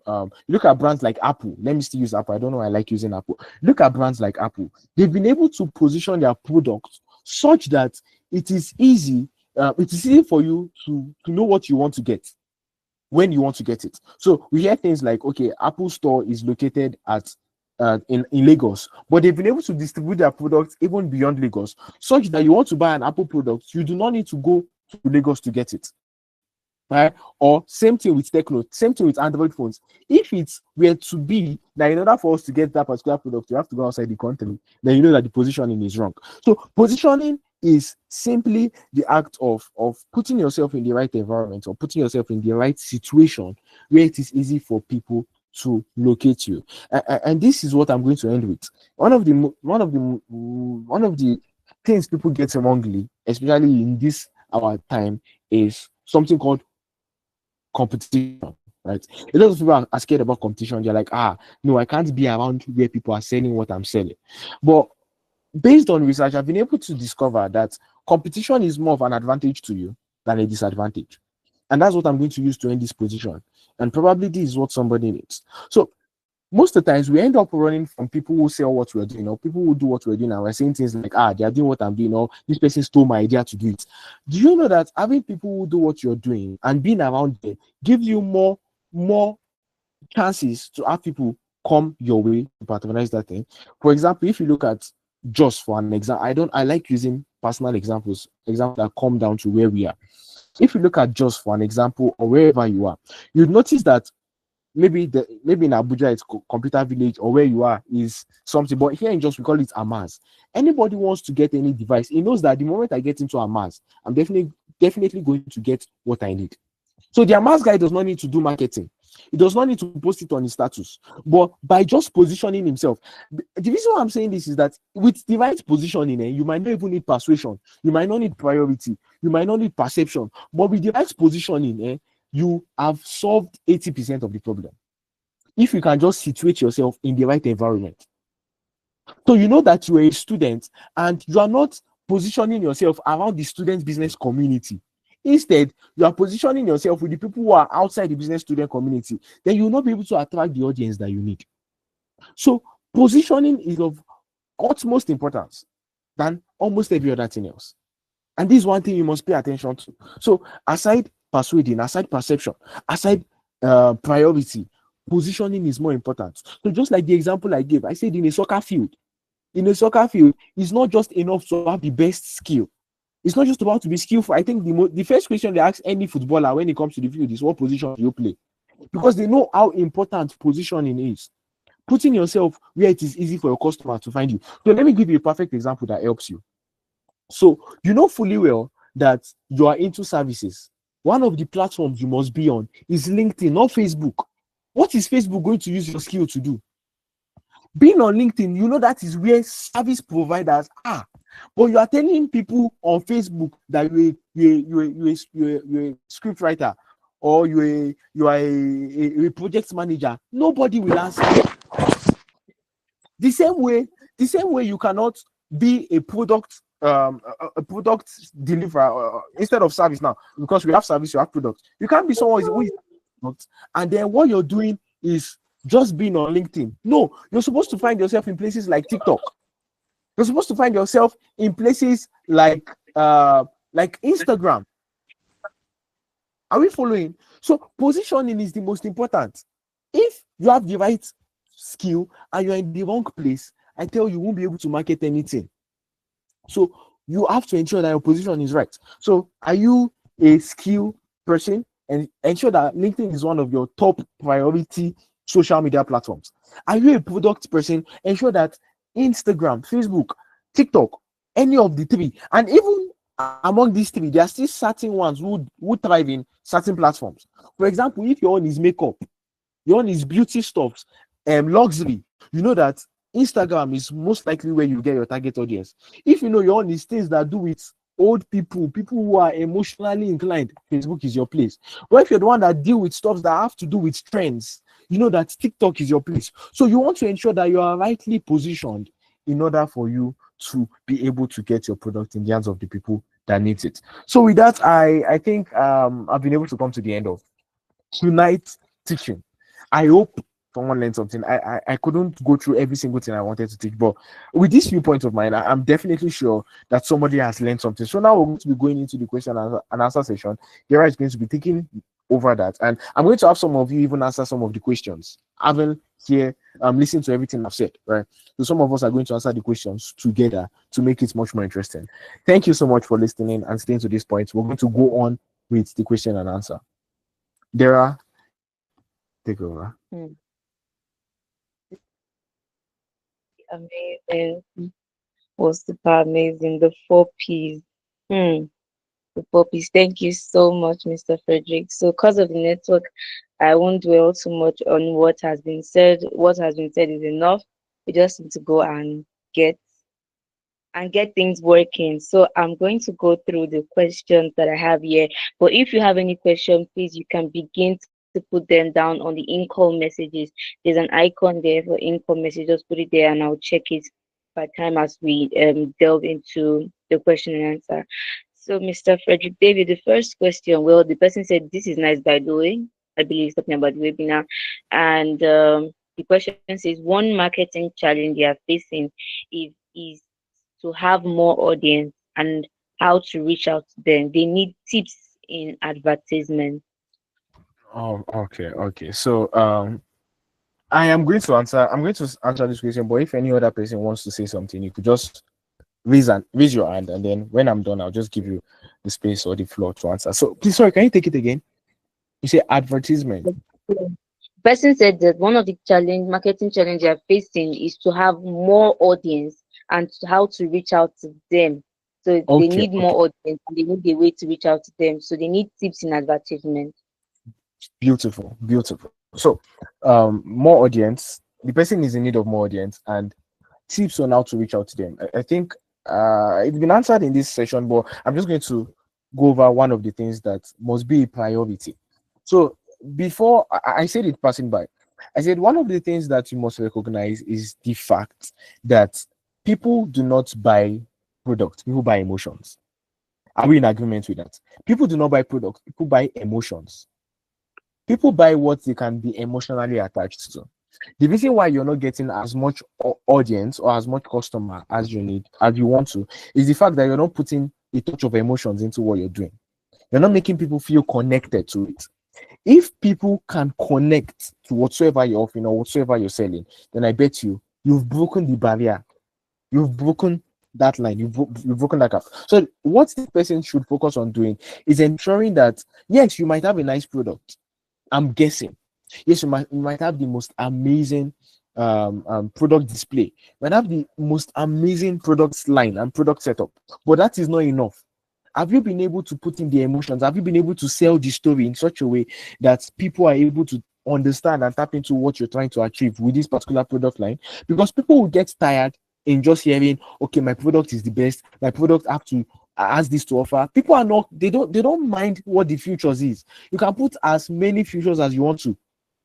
S2: look at brands like Apple. Let me still use Apple. I don't know why I like using Apple. Look at brands like Apple. They've been able to position their products such that it is easy. It is easy for you to know what you want to get when you want to get it. So we hear things like, okay, Apple Store is located at in Lagos, but they've been able to distribute their products even beyond Lagos, such that you want to buy an Apple product, you do not need to go to Lagos to get it. Right? Or same thing with Techno, same thing with Android phones. If it were to be that in order for us to get that particular product, you have to go outside the country, then you know that the positioning is wrong. So positioning is simply the act of putting yourself in the right environment, or putting yourself in the right situation where it is easy for people to locate you. And this is what I'm going to end with. One of the things people get wrongly, especially in this our time, is something called competition, right? A lot of people are scared about competition. They're like, no, I can't be around where people are selling what I'm selling. But based on research, I've been able to discover that competition is more of an advantage to you than a disadvantage. And that's what I'm going to use to end this position. And probably this is what somebody needs. So most of the times we end up running from people who sell what we're doing, or people who do what we're doing, and we're saying things like, they are doing what I'm doing, or this person stole my idea to do it. Do you know that having people who do what you're doing and being around them gives you more chances to have people come your way to patronize that thing? For example, if you look at, just for an example, I like using personal examples that come down to where we are. If you look at just for an example, or wherever you are, you'd notice that maybe in Abuja it's Computer Village, or where you are is something, but here in Jos we call it Amaz. Anybody wants to get any device, he knows that the moment I get into Amaz, I'm definitely going to get what I need. So the Amaz guy does not need to do marketing. He does not need to post it on his status, but by just positioning himself. The reason why I'm saying this is that with the right positioning, you might not even need persuasion, you might not need priority, you might not need perception, but with the right positioning, you have solved 80% of the problem. If you can just situate yourself in the right environment. So you know that you are a student and you are not positioning yourself around the student business community. Instead, you are positioning yourself with the people who are outside the business student community. Then you will not be able to attract the audience that you need. So positioning is of utmost importance than almost every other thing else. And this is one thing you must pay attention to. So aside persuading, aside perception, aside priority, positioning is more important. So just like the example I gave, I said in a soccer field, it's not just enough to have the best skill. It's not just about to be skillful. I think the first question they ask any footballer when it comes to the field is, what position do you play? Because they know how important positioning is. Putting yourself where it is easy for your customer to find you. So let me give you a perfect example that helps you. So you know fully well that you are into services. One of the platforms you must be on is LinkedIn, not Facebook. What is Facebook going to use your skill to do? Being on LinkedIn, you know that is where service providers are. But you are telling people on Facebook that you're a script writer, or you are a project manager. Nobody will answer. The same way you cannot be a product deliverer instead of service now, because we have service, you have product. You can't be someone who is product, and then what you're doing is just being on LinkedIn. No, you're supposed to find yourself in places like TikTok. You're supposed to find yourself in places like Instagram. Are we following? So positioning is the most important. If you have the right skill and you're in the wrong place, I tell you won't be able to market anything. So you have to ensure that your position is right. So are you a skill person? And ensure that LinkedIn is one of your top priority social media platforms. Are you a product person? Ensure that Instagram, Facebook, TikTok, any of the three, and even among these three, there are still certain ones who thrive in certain platforms. For example, if your own is makeup, your own is beauty stuffs, luxury, you know that Instagram is most likely where you get your target audience. If you know your own is things that do with old people, people who are emotionally inclined, Facebook is your place. But if you're the one that deal with stuff that have to do with trends, you know that TikTok is your place. So you want to ensure that you are rightly positioned in order for you to be able to get your product in the hands of the people that needs it. So with that, I think I've been able to come to the end of tonight's teaching. I hope someone learned something. I couldn't go through every single thing I wanted to teach, but with these few points of mine, I'm definitely sure that somebody has learned something. So now we're going to be going into the question and answer session. Yara is going to be taking over that, and I'm going to have some of you even answer some of the questions. Having here, listen to everything I've said, right? So some of us are going to answer the questions together to make it much more interesting. Thank you so much for listening and staying to this point. We're going to go on with the question and answer. Dara, take over.
S1: Amazing. Was super amazing. The 4 Ps. The 4 Ps. Thank you so much, Mr. Frederick. So, because of the network, I won't dwell too much on what has been said. What has been said is enough. We just need to go and get things working. So I'm going to go through the questions that I have here. But if you have any question, please you can begin to put them down on the in-call messages. There's an icon there for in-call messages. Just put it there and I'll check it by time as we delve into the question and answer. So Mr. Frederick David, the first question, well, the person said this is nice by the way. I believe he's talking about the webinar. And the question says one marketing challenge they are facing is to have more audience and how to reach out to them. They need tips in advertisement.
S2: Oh, okay. So I'm going to answer this question, but if any other person wants to say something, you could just raise your hand, and then when I'm done, I'll just give you the space or the floor to answer. So please, sorry, can you take it again? You say advertisement.
S1: The person said that one of the marketing challenge they are facing is to have more audience and how to reach out to them. So they
S2: Okay,
S1: need more audience and they need a way to reach out to them. So they need tips in advertisement.
S2: beautiful. So more audience. The person is in need of more audience and tips on how to reach out to them. I think it's been answered in this session, but I'm just going to go over one of the things that must be a priority. So before I said it passing by, I said one of the things that you must recognize is the fact that people do not buy products, people buy emotions. Are we in agreement with that? People do not buy products, people buy emotions. People buy what they can be emotionally attached to. The reason why you're not getting as much audience or as much customer as you need, as you want to, is the fact that you're not putting a touch of emotions into what you're doing. You're not making people feel connected to it. If people can connect to whatsoever you're offering or whatsoever you're selling, then I bet you've broken the barrier. You've broken that line. You've broken that gap. So what this person should focus on doing is ensuring that, yes, you might have a nice product. I'm guessing. Yes, you might have the most amazing product display. You might have the most amazing product line and product setup, but that is not enough. Have you been able to put in the emotions? Have you been able to sell the story in such a way that people are able to understand and tap into what you're trying to achieve with this particular product line? Because people will get tired in just hearing, okay, my product is the best, my product has this to offer. People are not, they don't mind what the futures is. You can put as many futures as you want to,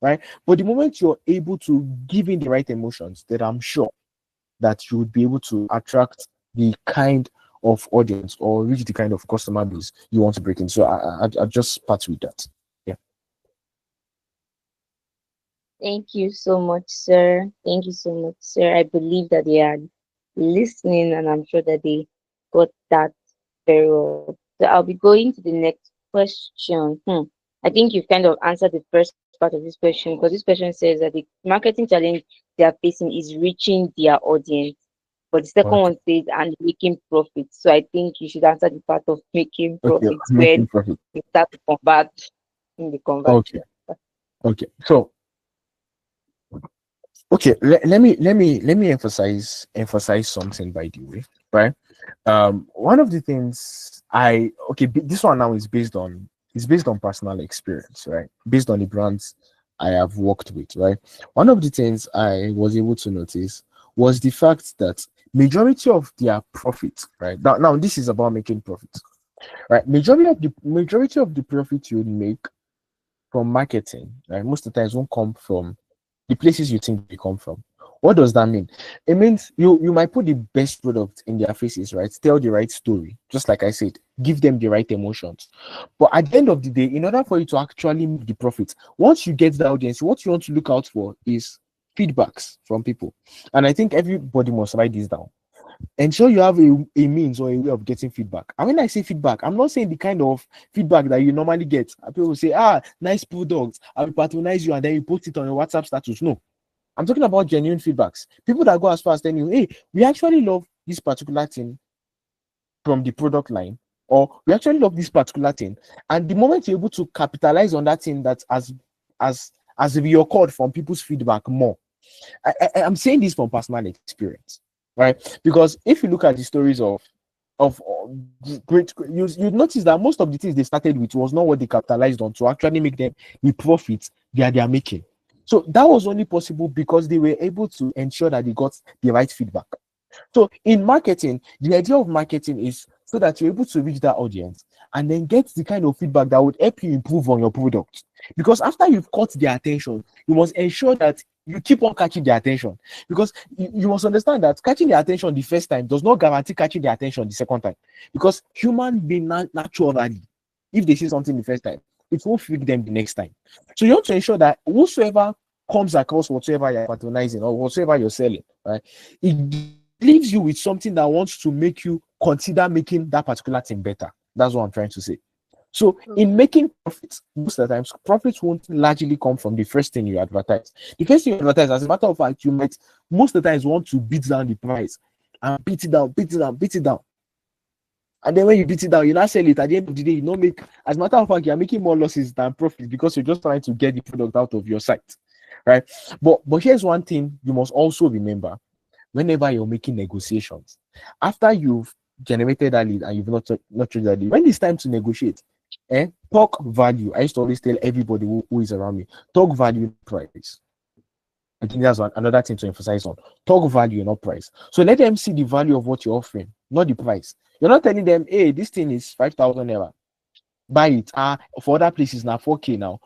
S2: right? But the moment you're able to give in the right emotions, then I'm sure that you would be able to attract the kind of audience or reach the kind of customer base you want to break in. So I just part with that. Yeah.
S1: Thank you so much, sir. Thank you so much, sir. I believe that they are listening and I'm sure that they got that very well. So I'll be going to the next question. I think you've kind of answered the first part of this question because this question says that the marketing challenge they are facing is reaching their audience. But the second
S2: Okay.
S1: one says and making profits. So I think you should answer the part of making
S2: Okay.
S1: profits
S2: Making
S1: when
S2: profit.
S1: you start to convert in the
S2: Okay.
S1: conversion.
S2: Okay. So okay, let me emphasize something by the way, right? One of the things this one now is based on personal experience, right? Based on the brands I have worked with, right? One of the things I was able to notice was the fact that majority of their profit, right? Now this is about making profit, right? Majority of the profit you would make from marketing, right, most of the times won't come from the places you think they come from. What does that mean? It means you might put the best product in their faces, right? Tell the right story, just like I said, give them the right emotions. But at the end of the day, in order for you to actually make the profit, once you get the audience, what you want to look out for is feedbacks from people. And I think everybody must write this down. Ensure you have a means or a way of getting feedback. And when I say feedback, I'm not saying the kind of feedback that you normally get. People say, nice products, I will patronize you, and then you post it on your WhatsApp status. No, I'm talking about genuine feedbacks. People that go as far as telling you, hey, we actually love this particular thing from the product line, or we actually love this particular thing. And the moment you're able to capitalize on that thing that as reoccurred from people's feedback more. I'm saying this from personal experience, right? Because if you look at the stories of great, you notice that most of the things they started with was not what they capitalized on to actually make them the profits they are making. So that was only possible because they were able to ensure that they got the right feedback. So in marketing, the idea of marketing is so that you're able to reach that audience and then get the kind of feedback that would help you improve on your product. Because after you've caught their attention, you must ensure that you keep on catching their attention. Because you must understand that catching their attention the first time does not guarantee catching their attention the second time. Because human being naturally, if they see something the first time, it won't freak them the next time. So you have to ensure that whosoever comes across whatsoever you're patronizing or whatsoever you're selling, right, it leaves you with something that wants to make you consider making that particular thing better. That's what I'm trying to say. So in making profits, most of the times, profits won't largely come from the first thing you advertise. The first thing you advertise, as a matter of fact, you might most of the times want to beat down the price and beat it down. And then when you beat it down, you not sell it. At the end of the day, you don't make, as a matter of fact, you're making more losses than profit because you're just trying to get the product out of your site, right? But here's one thing you must also remember whenever you're making negotiations. After you've generated that lead and you've not traded that lead, when it's time to negotiate, talk value. I used to always tell everybody who is around me, talk value, price. I think that's another thing to emphasize on. Talk value, not price. So let them see the value of what you're offering, not the price. You're not telling them, hey, this thing is 5,000 naira. Buy it. For other places now, 4K now.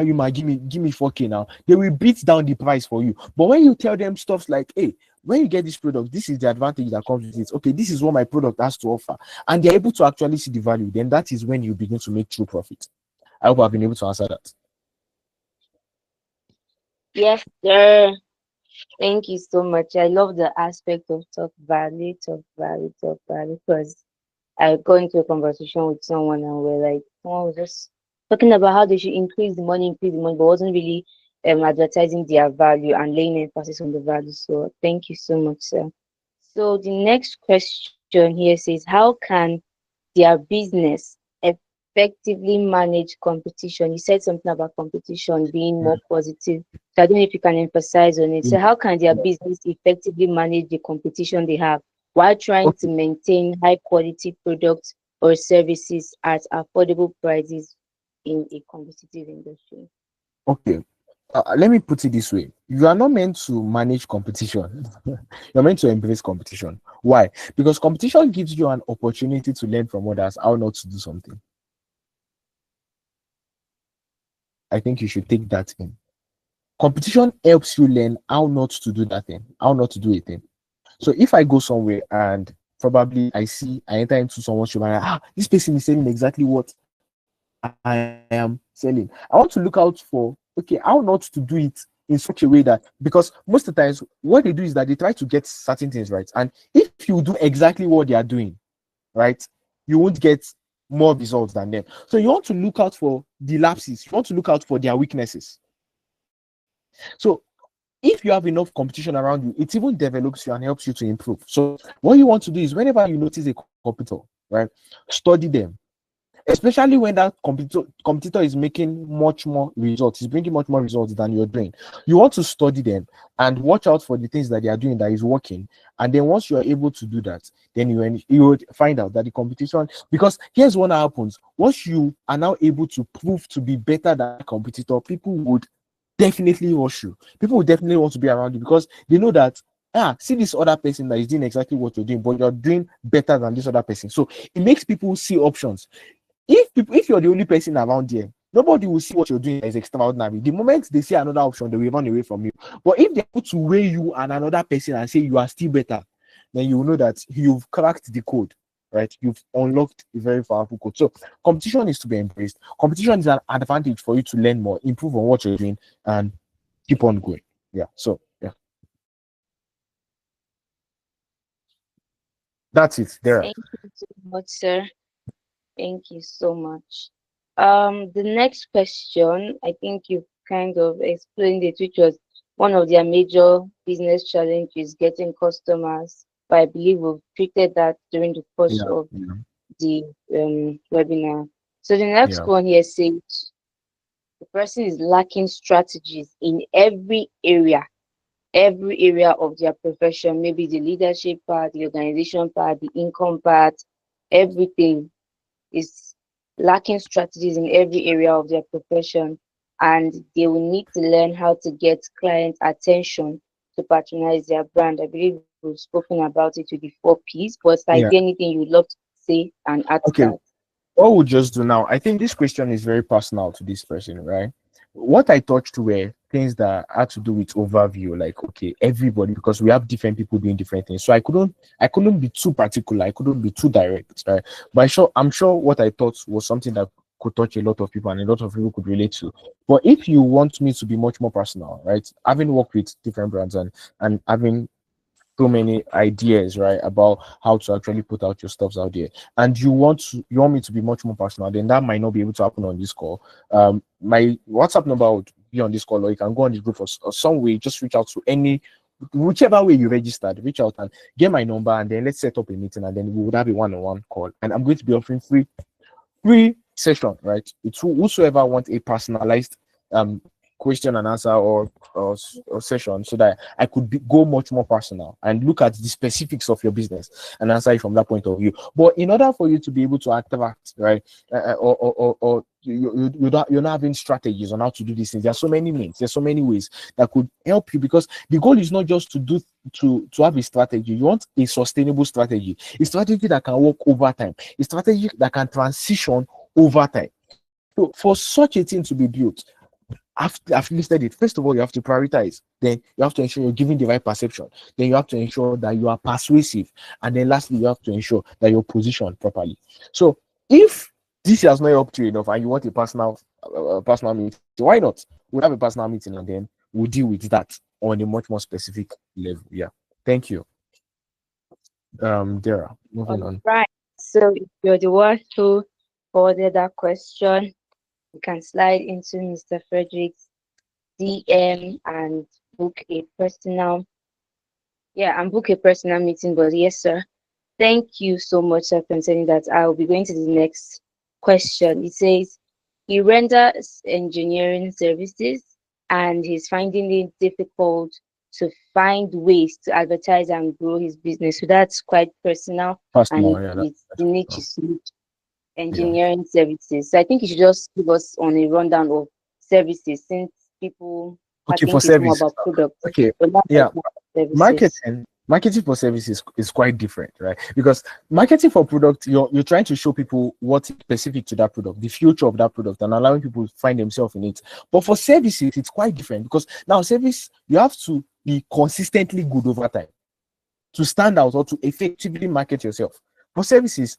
S2: You might give me 4K now. They will beat down the price for you. But when you tell them stuff like, hey, when you get this product, this is the advantage that comes with it. Okay, this is what my product has to offer. And they're able to actually see the value. Then that is when you begin to make true profit. I hope I've been able to answer that.
S1: Yes, sir. Thank you so much. I love the aspect of talk value, because I got into a conversation with someone and someone was just talking about how they should increase the money, but wasn't really advertising their value and laying emphasis on the value. So thank you so much, sir. So the next question here says, how can their business effectively manage competition? You said something about competition being more positive. So I don't know if you can emphasize on it. So how can their business effectively manage the competition they have while trying to maintain high quality products or services at affordable prices in a competitive industry?
S2: Okay. Let me put it this way. You are not meant to manage competition. You're meant to embrace competition. Why? Because competition gives you an opportunity to learn from others how not to do something. I think you should take that in. Competition helps you learn how not to do that thing, how not to do a thing. So if I go somewhere and probably I enter into someone's shop and this person is selling exactly what I am selling. I want to look out for, okay, how not to do it in such a way that, because most of the times what they do is that they try to get certain things right. And if you do exactly what they are doing, right, you won't get more results than them. So you want to look out for the lapses. You want to look out for their weaknesses. So if you have enough competition around you, it even develops you and helps you to improve. So what you want to do is whenever you notice a competitor, right, study them. Especially when that competitor is making much more results, is bringing much more results than you're doing. You want to study them and watch out for the things that they are doing that is working. And then once you are able to do that, then you would find out that the competition, because here's what happens. Once you are now able to prove to be better than a competitor, people would definitely rush you. People will definitely want to be around you because they know that see this other person that is doing exactly what you're doing, but you're doing better than this other person. So it makes people see options. If you're the only person around there, nobody will see what you're doing as extraordinary. The moment they see another option, they will run away from you. But if they're able to weigh you and another person and say you are still better, then you will know that you've cracked the code, right? You've unlocked a very powerful code. So competition is to be embraced. Competition is an advantage for you to learn more, improve on what you're doing, and keep on going. Yeah. So yeah, that's it. There.
S1: Thank you so much, sir. Thank you so much. The next question, I think you've kind of explained it, which was one of their major business challenges, getting customers. But I believe we've treated that during the course
S2: Yeah.
S1: of
S2: Yeah.
S1: the webinar. So the next
S2: Yeah.
S1: one here says the person is lacking strategies in every area of their profession, maybe the leadership part, the organization part, the income part, everything is lacking strategies in every area of their profession, and they will need to learn how to get client attention to patronize their brand. I believe we've spoken about it with the 4 Ps, but is there
S2: Yeah.
S1: anything you would love to say and add to
S2: Okay.
S1: that?
S2: What we'll just do now, I think this question is very personal to this person, right? What I touched were things that had to do with overview, like okay, everybody, because we have different people doing different things. So I couldn't be too particular, I couldn't be too direct, right? But I'm sure what I thought was something that could touch a lot of people and a lot of people could relate to. But if you want me to be much more personal, right? Having worked with different brands and having so many ideas, right, about how to actually put out your stuffs out there, and you want me to be much more personal, then that might not be able to happen on this call. My WhatsApp number would be on this call, or you can go on this group, or some way, just reach out to any, whichever way you registered, reach out and get my number, and then let's set up a meeting, and then we would have a one-on-one call, and I'm going to be offering free session, right? It's whosoever want a personalized um question and answer, or session, so that I could go much more personal and look at the specifics of your business and answer it from that point of view. But in order for you to be able to attract, right, or you're not having strategies on how to do these things. There's so many means, there's so many ways that could help you, because the goal is not just to have a strategy. You want a sustainable strategy, a strategy that can work over time, a strategy that can transition over time. So for such a thing to be built, I've listed it. First of all, you have to prioritize. Then you have to ensure you're giving the right perception. Then you have to ensure that you are persuasive. And then lastly, you have to ensure that you're positioned properly. So if this has not helped you enough and you want a personal meeting, why not? We'll have a personal meeting and then we'll deal with that on a much more specific level. Yeah. Thank you. Dara, moving
S1: All
S2: on.
S1: right. So if you're the one who forwarded that question, you can slide into Mr. Frederick's DM and book a personal, book a personal meeting. But yes, sir. Thank you so much, sir, concerning that. I'll be going to the next question. It says he renders engineering services and he's finding it difficult to find ways to advertise and grow his business. So that's quite personal, and
S2: Personal, yeah.
S1: it's
S2: That's
S1: the niche
S2: personal.
S1: is
S2: Yeah.
S1: engineering services. So I think you should just give us on a rundown of services, since people, I
S2: Okay, for
S1: think it's more
S2: services.
S1: about products,
S2: Okay.
S1: but not
S2: Yeah.
S1: more about services.
S2: Marketing for services is quite different, right? Because marketing for product, you're trying to show people what's specific to that product, the future of that product, and allowing people to find themselves in it. But for services, it's quite different, because now service, you have to be consistently good over time to stand out or to effectively market yourself. For services,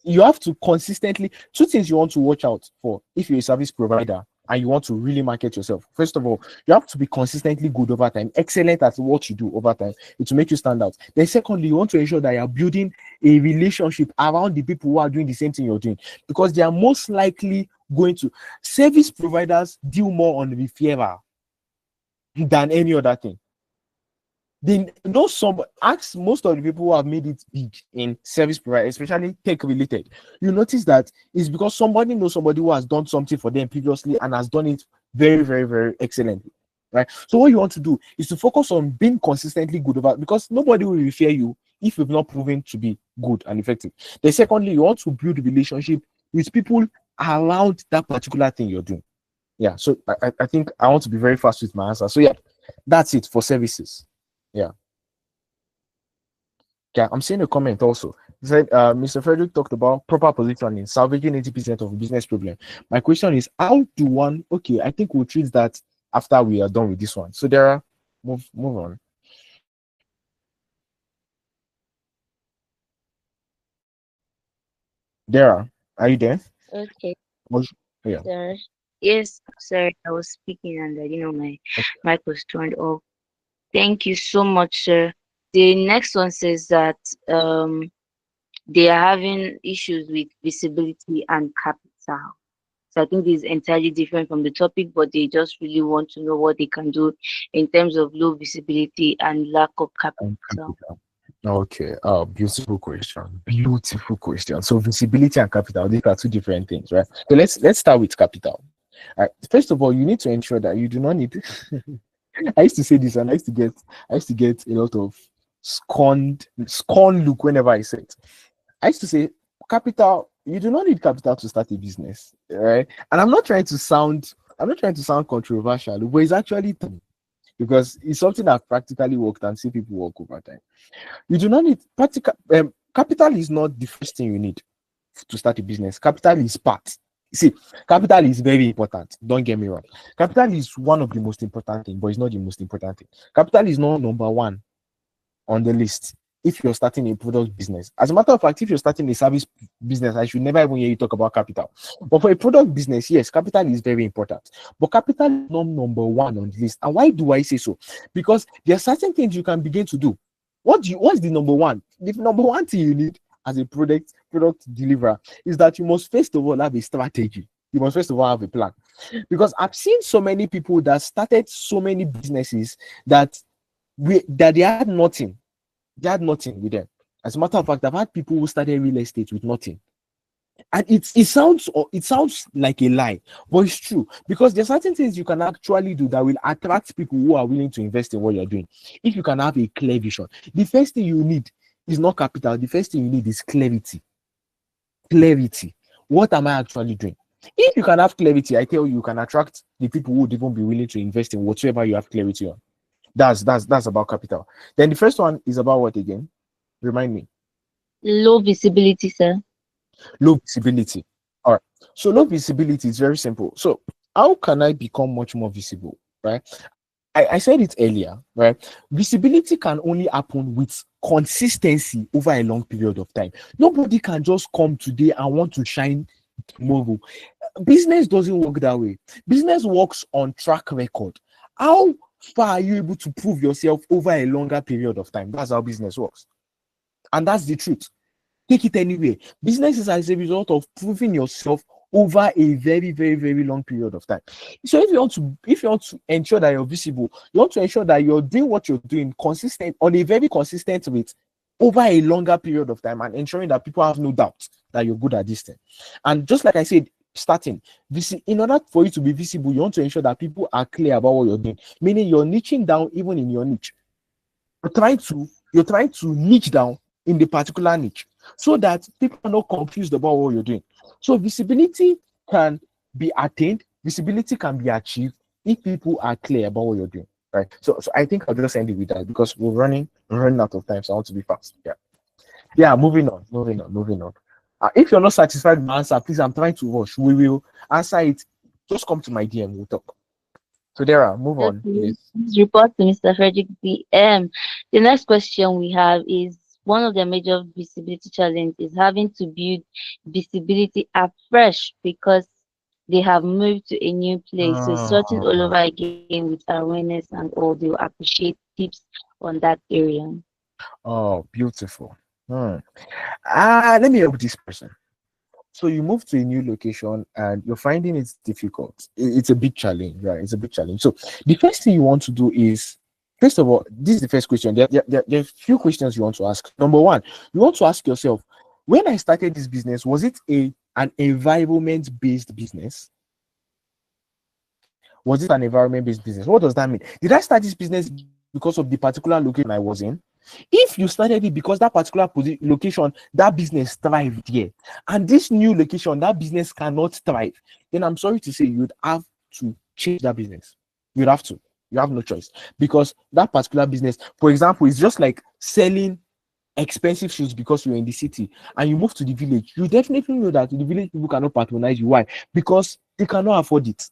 S2: you have to consistently, two things you want to watch out for if you're a service provider and you want to really market yourself. First of all, you have to be consistently good over time, excellent at what you do over time. It will make you stand out. Then secondly, you want to ensure that you're building a relationship around the people who are doing the same thing you're doing, because they are most likely going to, service providers deal more on referral than any other thing. They know some, ask most of the people who have made it big in service provider, especially tech related. You notice that it's because somebody knows somebody who has done something for them previously and has done it very, very, very excellently. Right. So what you want to do is to focus on being consistently good about, because nobody will refer you if you've not proven to be good and effective. Then secondly, you want to build a relationship with people around that particular thing you're doing. Yeah. So I think I want to be very fast with my answer. So yeah, that's it for services. Yeah. Yeah, I'm seeing a comment also. He said, Mr. Frederick talked about proper positioning, salvaging 80% of a business problem. My question is, how do one, okay, I think we'll treat that after we are done with this one. So there are, move on. Dara, are you there?
S1: Okay,
S2: Was- Yeah.
S1: sir. Yes, sir. I was speaking and my mic was turned off. Thank you so much, sir. The next one says that um they are having issues with visibility and capital. So I think this is entirely different from the topic, but they just really want to know what they can do in terms of low visibility and lack of capital.
S2: Capital. Okay. Beautiful question. Beautiful question. So visibility and capital, these are two different things, right? So let's start with capital. First of all, you need to ensure that you do not need. I used to say this, and I used to get a lot of scorn look whenever I say it. I used to say capital. You do not need capital to start a business, right? And I'm not trying to sound controversial, but it's actually true because it's something that practically worked and see people work over time. You do not need practical capital is not the first thing you need to start a business. Capital is part. See, capital is very important. Don't get me wrong. Capital is one of the most important things, but it's not the most important thing. Capital is not number one on the list if you're starting a product business. As a matter of fact, if you're starting a service business, I should never even hear you talk about capital. But for a product business, yes, capital is very important. But capital is not number one on the list. And why do I say so? Because there are certain things you can begin to do. What's the number one? The number one thing you need as a product deliverer is that you must first of all have a strategy. You must first of all have a plan. Because I've seen so many people that started so many businesses that they had nothing. They had nothing with them. As a matter of fact, I've had people who started real estate with nothing. And it sounds like a lie, but it's true because there are certain things you can actually do that will attract people who are willing to invest in what you're doing. If you can have a clear vision, the first thing you need is not capital. The first thing you need is clarity. Clarity. What am I actually doing? If you can have clarity, I tell you, you can attract the people who would even be willing to invest in whatever you have clarity on. That's about capital. Then the first one is about what again? Remind me.
S1: Low visibility, sir.
S2: Low visibility. All right. So low visibility is very simple. So how can I become much more visible? Right. I said it earlier, right? Visibility can only happen with consistency over a long period of time. Nobody can just come today and want to shine tomorrow. Business doesn't work that way. Business works on track record. How far are you able to prove yourself over a longer period of time? That's how business works. And that's the truth. Take it anywhere. Business is as a result of proving yourself over a very, very, very long period of time. So if you want to ensure that you're visible, you want to ensure that you're doing what you're doing consistent on a very consistent rate over a longer period of time and ensuring that people have no doubt that you're good at this thing. And just like I said, starting in order for you to be visible, you want to ensure that people are clear about what you're doing, meaning you're niching down even in your niche. You're trying to niche down in the particular niche so that people are not confused about what you're doing. So visibility can be attained, visibility can be achieved if people are clear about what you're doing. Right. So I think I'll just end it with that because we're running out of time. So I want to be fast. Yeah. Yeah, moving on. If you're not satisfied with my answer, please, I'm trying to rush. We will answer it. Just come to my DM, we'll talk. So Dara, move on,
S1: Okay.
S2: please.
S1: Please report to Mr. Frederick PM. The next question we have is one of the major visibility challenges is having to build visibility afresh because they have moved to a new place. So starting all over again with awareness and all, they'll appreciate tips on that area.
S2: Oh, beautiful. Hmm. Let me help this person. So you move to a new location and you're finding it difficult. It's a big challenge, right? It's a big challenge. So the first thing you want to do is, first of all, this is the first question. There are a few questions you want to ask. Number one, you want to ask yourself, when I started this business, was it an environment-based business? Was it an environment-based business? What does that mean? Did I start this business because of the particular location I was in? If you started it because that particular location, that business thrived here, and this new location, that business cannot thrive, then I'm sorry to say you'd have to change that business. You'd have to. You have no choice because that particular business, for example, is just like selling expensive shoes because you're in the city and you move to the village, you definitely know that the village people cannot patronize you. Why? Because they cannot afford it.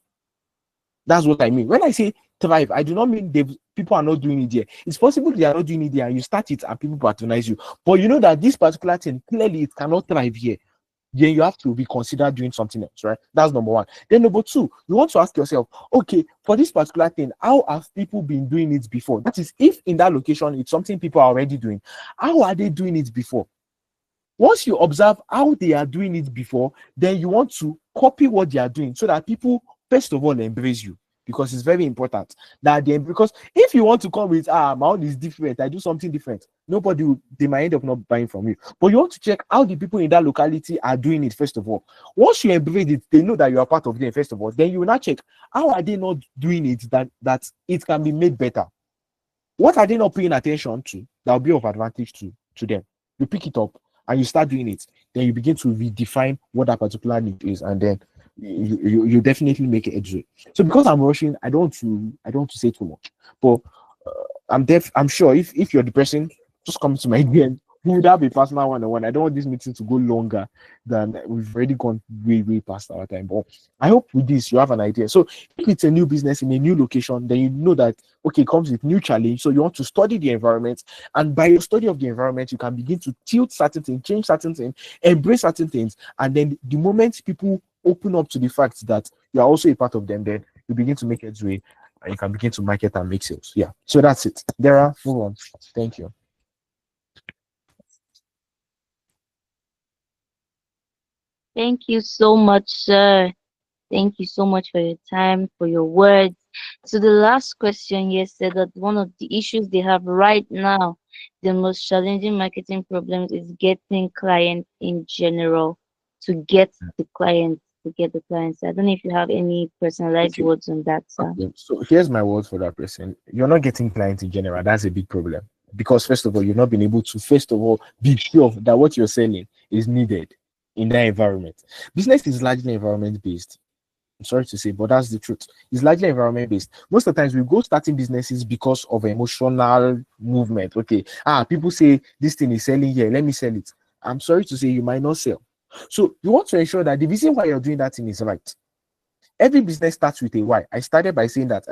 S2: That's what I mean. When I say thrive, I do not mean people are not doing it there. It's possible they are not doing it there and you start it and people patronize you. But you know that this particular thing, clearly it cannot thrive here. Then you have to reconsider doing something else, right? That's number one. Then number two, you want to ask yourself, okay, for this particular thing, how have people been doing it before? That is, if in that location it's something people are already doing, how are they doing it before? Once you observe how they are doing it before, then you want to copy what they are doing so that people, first of all, embrace you. Because it's very important that because if you want to come with my own is different, I do something different, they might end up not buying from you. But you want to check how the people in that locality are doing it first of all. Once you embrace it, they know that you are part of them first of all. Then you will not check how are they not doing it that it can be made better. What are they not paying attention to that will be of advantage to them? You pick it up and you start doing it. Then you begin to redefine what that particular need is, and then you definitely make it edgy. So because I'm rushing, I don't want to say too much. But I'm sure if you're the person, just come to my DM. We would have a personal one-on-one. I don't want this meeting to go longer than we've already gone way past our time. But I hope with this you have an idea. So if it's a new business in a new location, then you know that okay, it comes with new challenge. So you want to study the environment, and by your study of the environment, you can begin to tilt certain things, change certain things, embrace certain things, and then the moment people open up to the fact that you are also a part of them, then you begin to make headway and you can begin to market and make sales. Yeah. So that's it. Dara, move on. Thank you.
S1: Thank you so much, sir. Thank you so much for your time, for your words. So the last question here said that one of the issues they have right now, the most challenging marketing problems is getting clients in general, to get the clients, to get the clients. I don't know if you have any personalized
S2: Okay.
S1: words on that, sir.
S2: Okay. So here's my word for that person. You're not getting clients in general. That's a big problem. Because first of all, you've not been able to first of all be sure that what you're selling is needed in that environment. Business is largely environment based. I'm sorry to say, but that's the truth. It's largely environment based. Most of the times we go starting businesses because of emotional movement. Okay, people say this thing is selling here, let me sell it. I'm sorry to say, you might not sell. So you want to ensure that the reason why you're doing that thing is right. Every business starts with a why. I started by saying that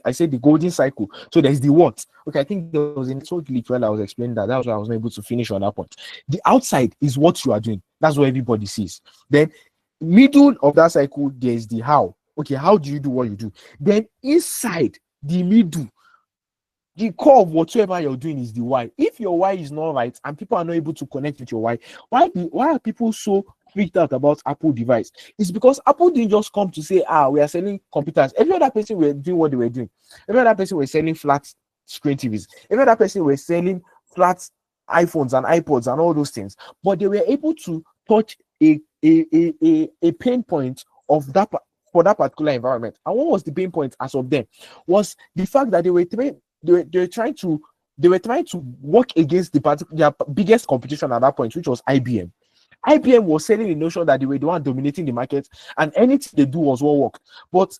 S2: I said the golden cycle. So there's the what. Okay, I think there was a network glitch while I was explaining that. That was why I was not able to finish on that point. The outside is what you are doing. That's what everybody sees. Then middle of that cycle, there's the how. Okay, how do you do what you do? Then inside the middle, the core of whatever you're doing is the why. If your why is not right and people are not able to connect with your why are people so freaked out about Apple device? It's because Apple didn't just come to say, we are selling computers. Every other person were doing what they were doing. Every other person were selling flat screen TVs. Every other person were selling flat iPhones and iPods and all those things. But they were able to touch a pain point of that for that particular environment. And what was the pain point as of then? Was the fact that they were trying to work against their biggest competition at that point, which was IBM. IBM was selling the notion that they were the one dominating the market, and anything they do was what worked. But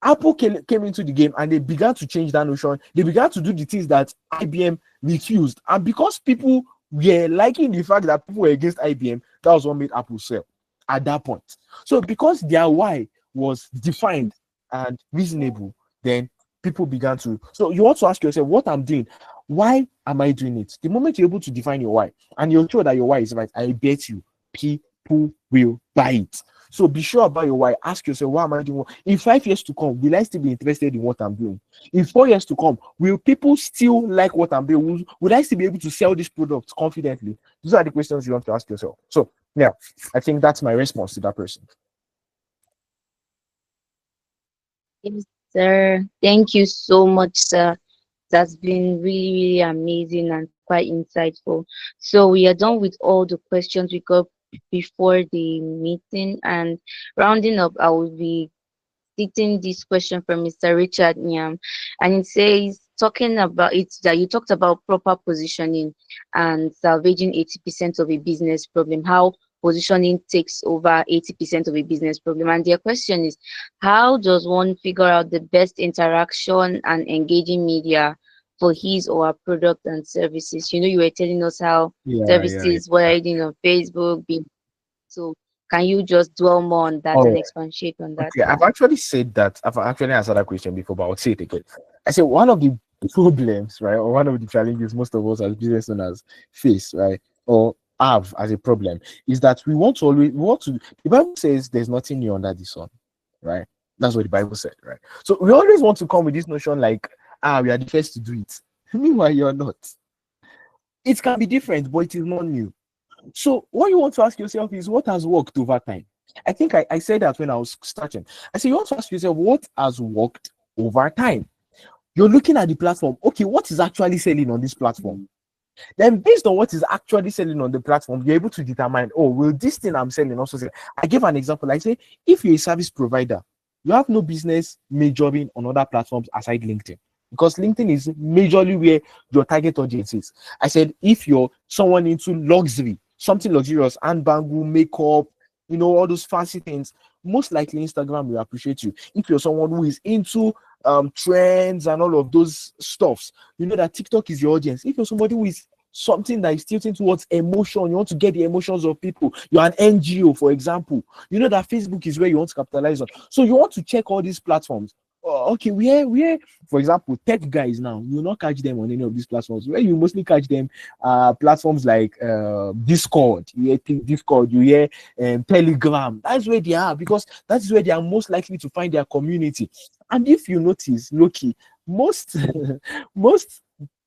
S2: Apple came into the game and they began to change that notion. They began to do the things that IBM refused. And because people were liking the fact that people were against IBM, that was what made Apple sell at that point. So because their why was defined and reasonable, then people began to. So you want to ask yourself, what I'm doing, why am I doing it? The moment you're able to define your why and you're sure that your why is right, I bet you people will buy it. So be sure about your why. Ask yourself, what am I doing? In 5 years to come, will I still be interested in what I'm doing? In 4 years to come, will people still like what I'm doing? Will I still be able to sell this product confidently? These are the questions you want to ask yourself. So yeah, I think that's my response to that person.
S1: Yes, sir. Thank you so much, sir. That's been really amazing and quite insightful. So we are done with all the questions we got before the meeting, and rounding up, I will be stating this question from Mr. Richard Nyam, and it says, talking about it, that you talked about proper positioning and salvaging 80% of a business problem, how positioning takes over 80% of a business problem. And their question is, how does one figure out the best interaction and engaging media for his or her product and services. You were telling us how
S2: Yeah, yeah,
S1: services were
S2: yeah.
S1: on Facebook. So can you just dwell more on that and
S2: Oh,
S1: expatiate on that?
S2: okay. I've actually said that. I've actually answered that question before, but I'll say it again. I said one of the problems, right, or one of the challenges most of us as business owners face, right, or have as a problem, is that we want to. The Bible says there's nothing new under the sun, right? That's what the Bible said, right? So we always want to come with this notion like, we are the first to do it. Meanwhile, you're not. It can be different, but it is not new. So what you want to ask yourself is what has worked over time? I think I said that when I was starting. I said you want to ask yourself what has worked over time. You're looking at the platform. Okay, what is actually selling on this platform? Then based on what is actually selling on the platform, you're able to determine, oh, will this thing I'm selling also sell? I give an example. I say if you're a service provider, you have no business majoring on other platforms aside LinkedIn, because LinkedIn is majorly where your target audience is. I said if you're someone into luxury, something luxurious, handbag, makeup, all those fancy things, most likely Instagram will appreciate you. If you're someone who is into trends and all of those stuffs, you know that TikTok is your audience. If you're somebody who is something that is tilting towards emotion, you want to get the emotions of people, you're an NGO, for example, you know that Facebook is where you want to capitalize on. So you want to check all these platforms. Okay, where, for example, tech guys now, you will not catch them on any of these platforms. Where you mostly catch them, platforms like Discord. You hear Discord, you hear Telegram. That's where they are, because that is where they are most likely to find their community. And if you notice, Loki, most most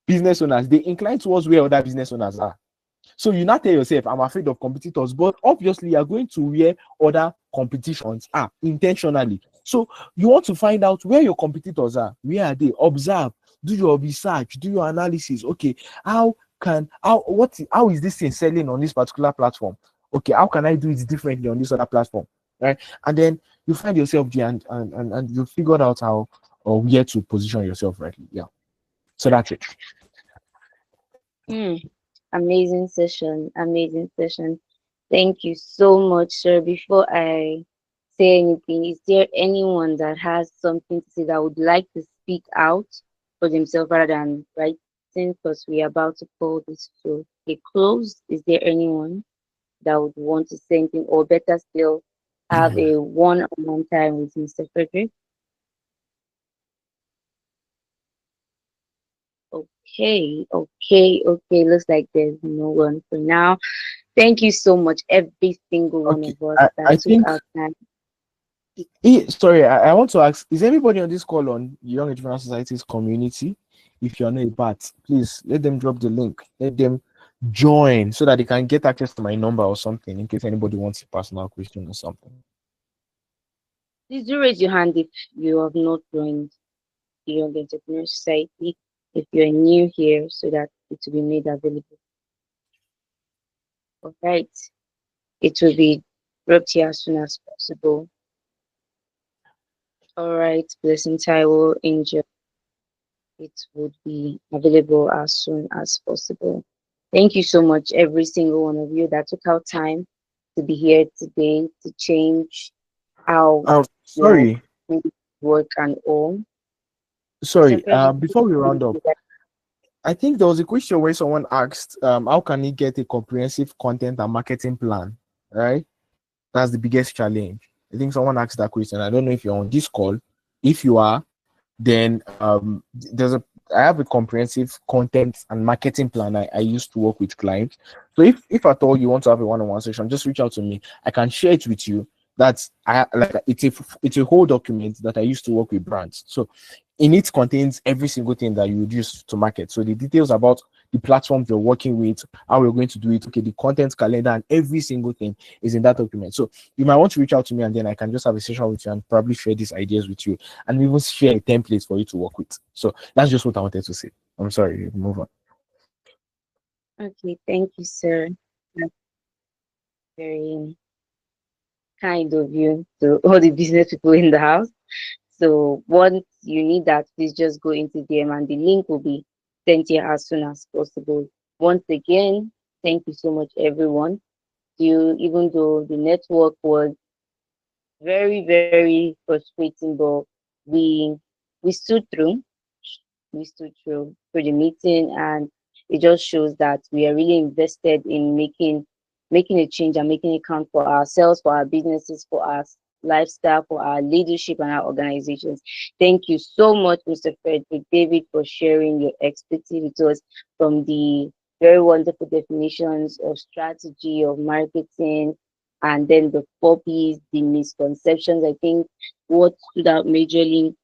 S2: business owners, they incline towards where other business owners are. So you not tell yourself, I'm afraid of competitors, but obviously you're going to where other competitions are intentionally. So you want to find out where your competitors are. Where are they? Observe, do your research, do your analysis. Okay, how is this thing selling on this particular platform? Okay, how can I do it differently on this other platform? Right. And then you find yourself there, and you figured out how or where to position yourself rightly. Yeah. So that's it.
S1: Hmm. Amazing session. Amazing session. Thank you so much, sir. Before I say anything, is there anyone that has something to say that would like to speak out for themselves rather than writing? Because we are about to call this to a close. Is there anyone that would want to say anything, or better still, have a one-on-one time with Mr. Frederick? Okay, okay, okay. Looks like there's no one for now. Thank you so much, every single one
S2: Okay.
S1: of us
S2: I
S1: that took
S2: think
S1: our time.
S2: Sorry, I want to ask, is anybody on this call on Young Entrepreneur Society's community? If you're not a part, please let them drop the link. Let them join so that they can get access to my number or something in case anybody wants a personal question or something.
S1: Please do raise your hand if you have not joined the Young Entrepreneur Society, if you're new here, so that it will be made available. All right. It will be dropped here as soon as possible. All right, Blessing Taiwo Angel. It would be available as soon as possible. Thank you so much, every single one of you that took out time to be here today to change how your
S2: Sorry,
S1: work and all. Mr.
S2: sorry.
S1: Frederick,
S2: Before we round up, I think there was a question where someone asked, how can he get a comprehensive content and marketing plan? Right? That's the biggest challenge. I think someone asked that question. I don't know if you're on this call. If you are, then I have a comprehensive content and marketing plan. I used to work with clients. So if at all you want to have a one-on-one session, just reach out to me. I can share it with you. That's I like it's a whole document that I used to work with brands. So in it contains every single thing that you would use to market. So the details about the platforms you're working with, how we're going to do it, okay, the content calendar, and every single thing is in that document. So you might want to reach out to me, and then I can just have a session with you and probably share these ideas with you, and we will share a template for you to work with. So that's just what I wanted to say. I'm sorry, move on.
S1: okay, thank you, sir. That's very kind of you to all the business people in the house. So once you need that, please just go into DM and the link will be sent here as soon as possible. Once again, thank you so much, everyone. You, even though the network was very, very frustrating, but we we stood through. we stood through the meeting, and it just shows that we are really invested in making a change and making it count for ourselves, for our businesses, for our lifestyle, for our leadership and our organizations. Thank you so much, Mr. Frederick David, for sharing your expertise with us, from the very wonderful definitions of strategy, of marketing, and then the 4 Ps, the misconceptions. I think what stood out majorly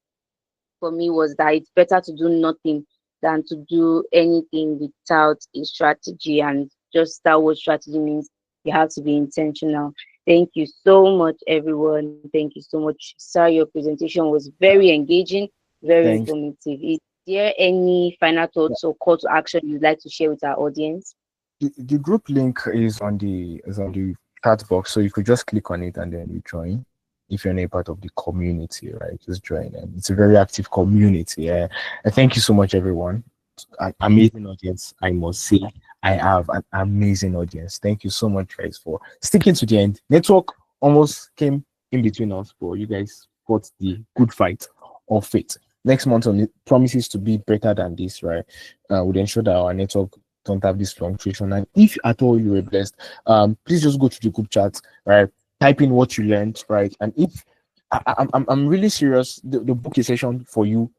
S1: for me was that it's better to do nothing than to do anything without a strategy. And just that what strategy means, you have to be intentional. Thank you so much, everyone. Thank you so much, sir. Your presentation was very engaging, very
S2: Thanks.
S1: informative. Is there any final thoughts or call to action you'd like to share with our audience?
S2: The group link is on the chat box, so you could just click on it and then you join. If you're not a part of the community, right, just join. And it's a very active community. Yeah, and thank you so much, everyone. Amazing audience, I must say. I have an amazing audience. Thank you so much, guys, for sticking to the end. Network almost came in between us, but you guys fought the good fight of it. Next month on it promises to be better than this, right? Would ensure that our network don't have this fluctuation. And if at all you were blessed, please just go to the group chat, right? Type in what you learned, right? And if I'm really serious, the book is session for you,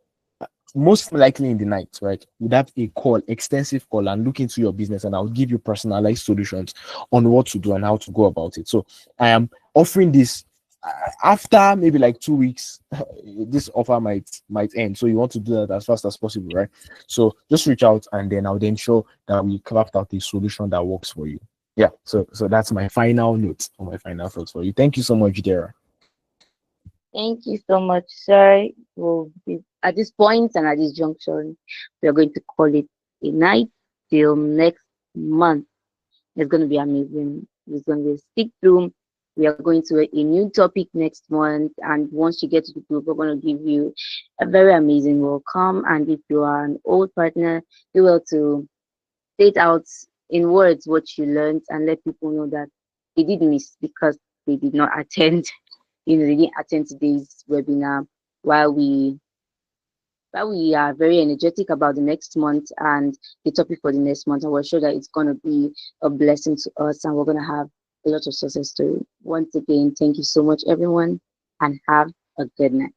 S2: most likely in the night, right? Would have a call, extensive call, and look into your business, and I'll give you personalized solutions on what to do and how to go about it. So I am offering this after maybe like 2 weeks. This offer might end, so you want to do that as fast as possible, right? So just reach out, and then I'll ensure that we craft out a solution that works for you. Yeah, so that's my final note or my final thoughts for you. Thank you so much, Dara.
S1: Thank you so much, sir. At this point and at this junction, we are going to call it a night till next month. It's going to be amazing. It's going to be a stick through. We are going to a new topic next month. And once you get to the group, we're going to give you a very amazing welcome. And if you are an old partner, you will to state out in words what you learned and let people know that they did miss because they did not attend. They didn't attend today's webinar, while we are very energetic about the next month and the topic for the next month. And we're sure that it's going to be a blessing to us and we're going to have a lot of success story. Once again, thank you so much, everyone, and have a good night.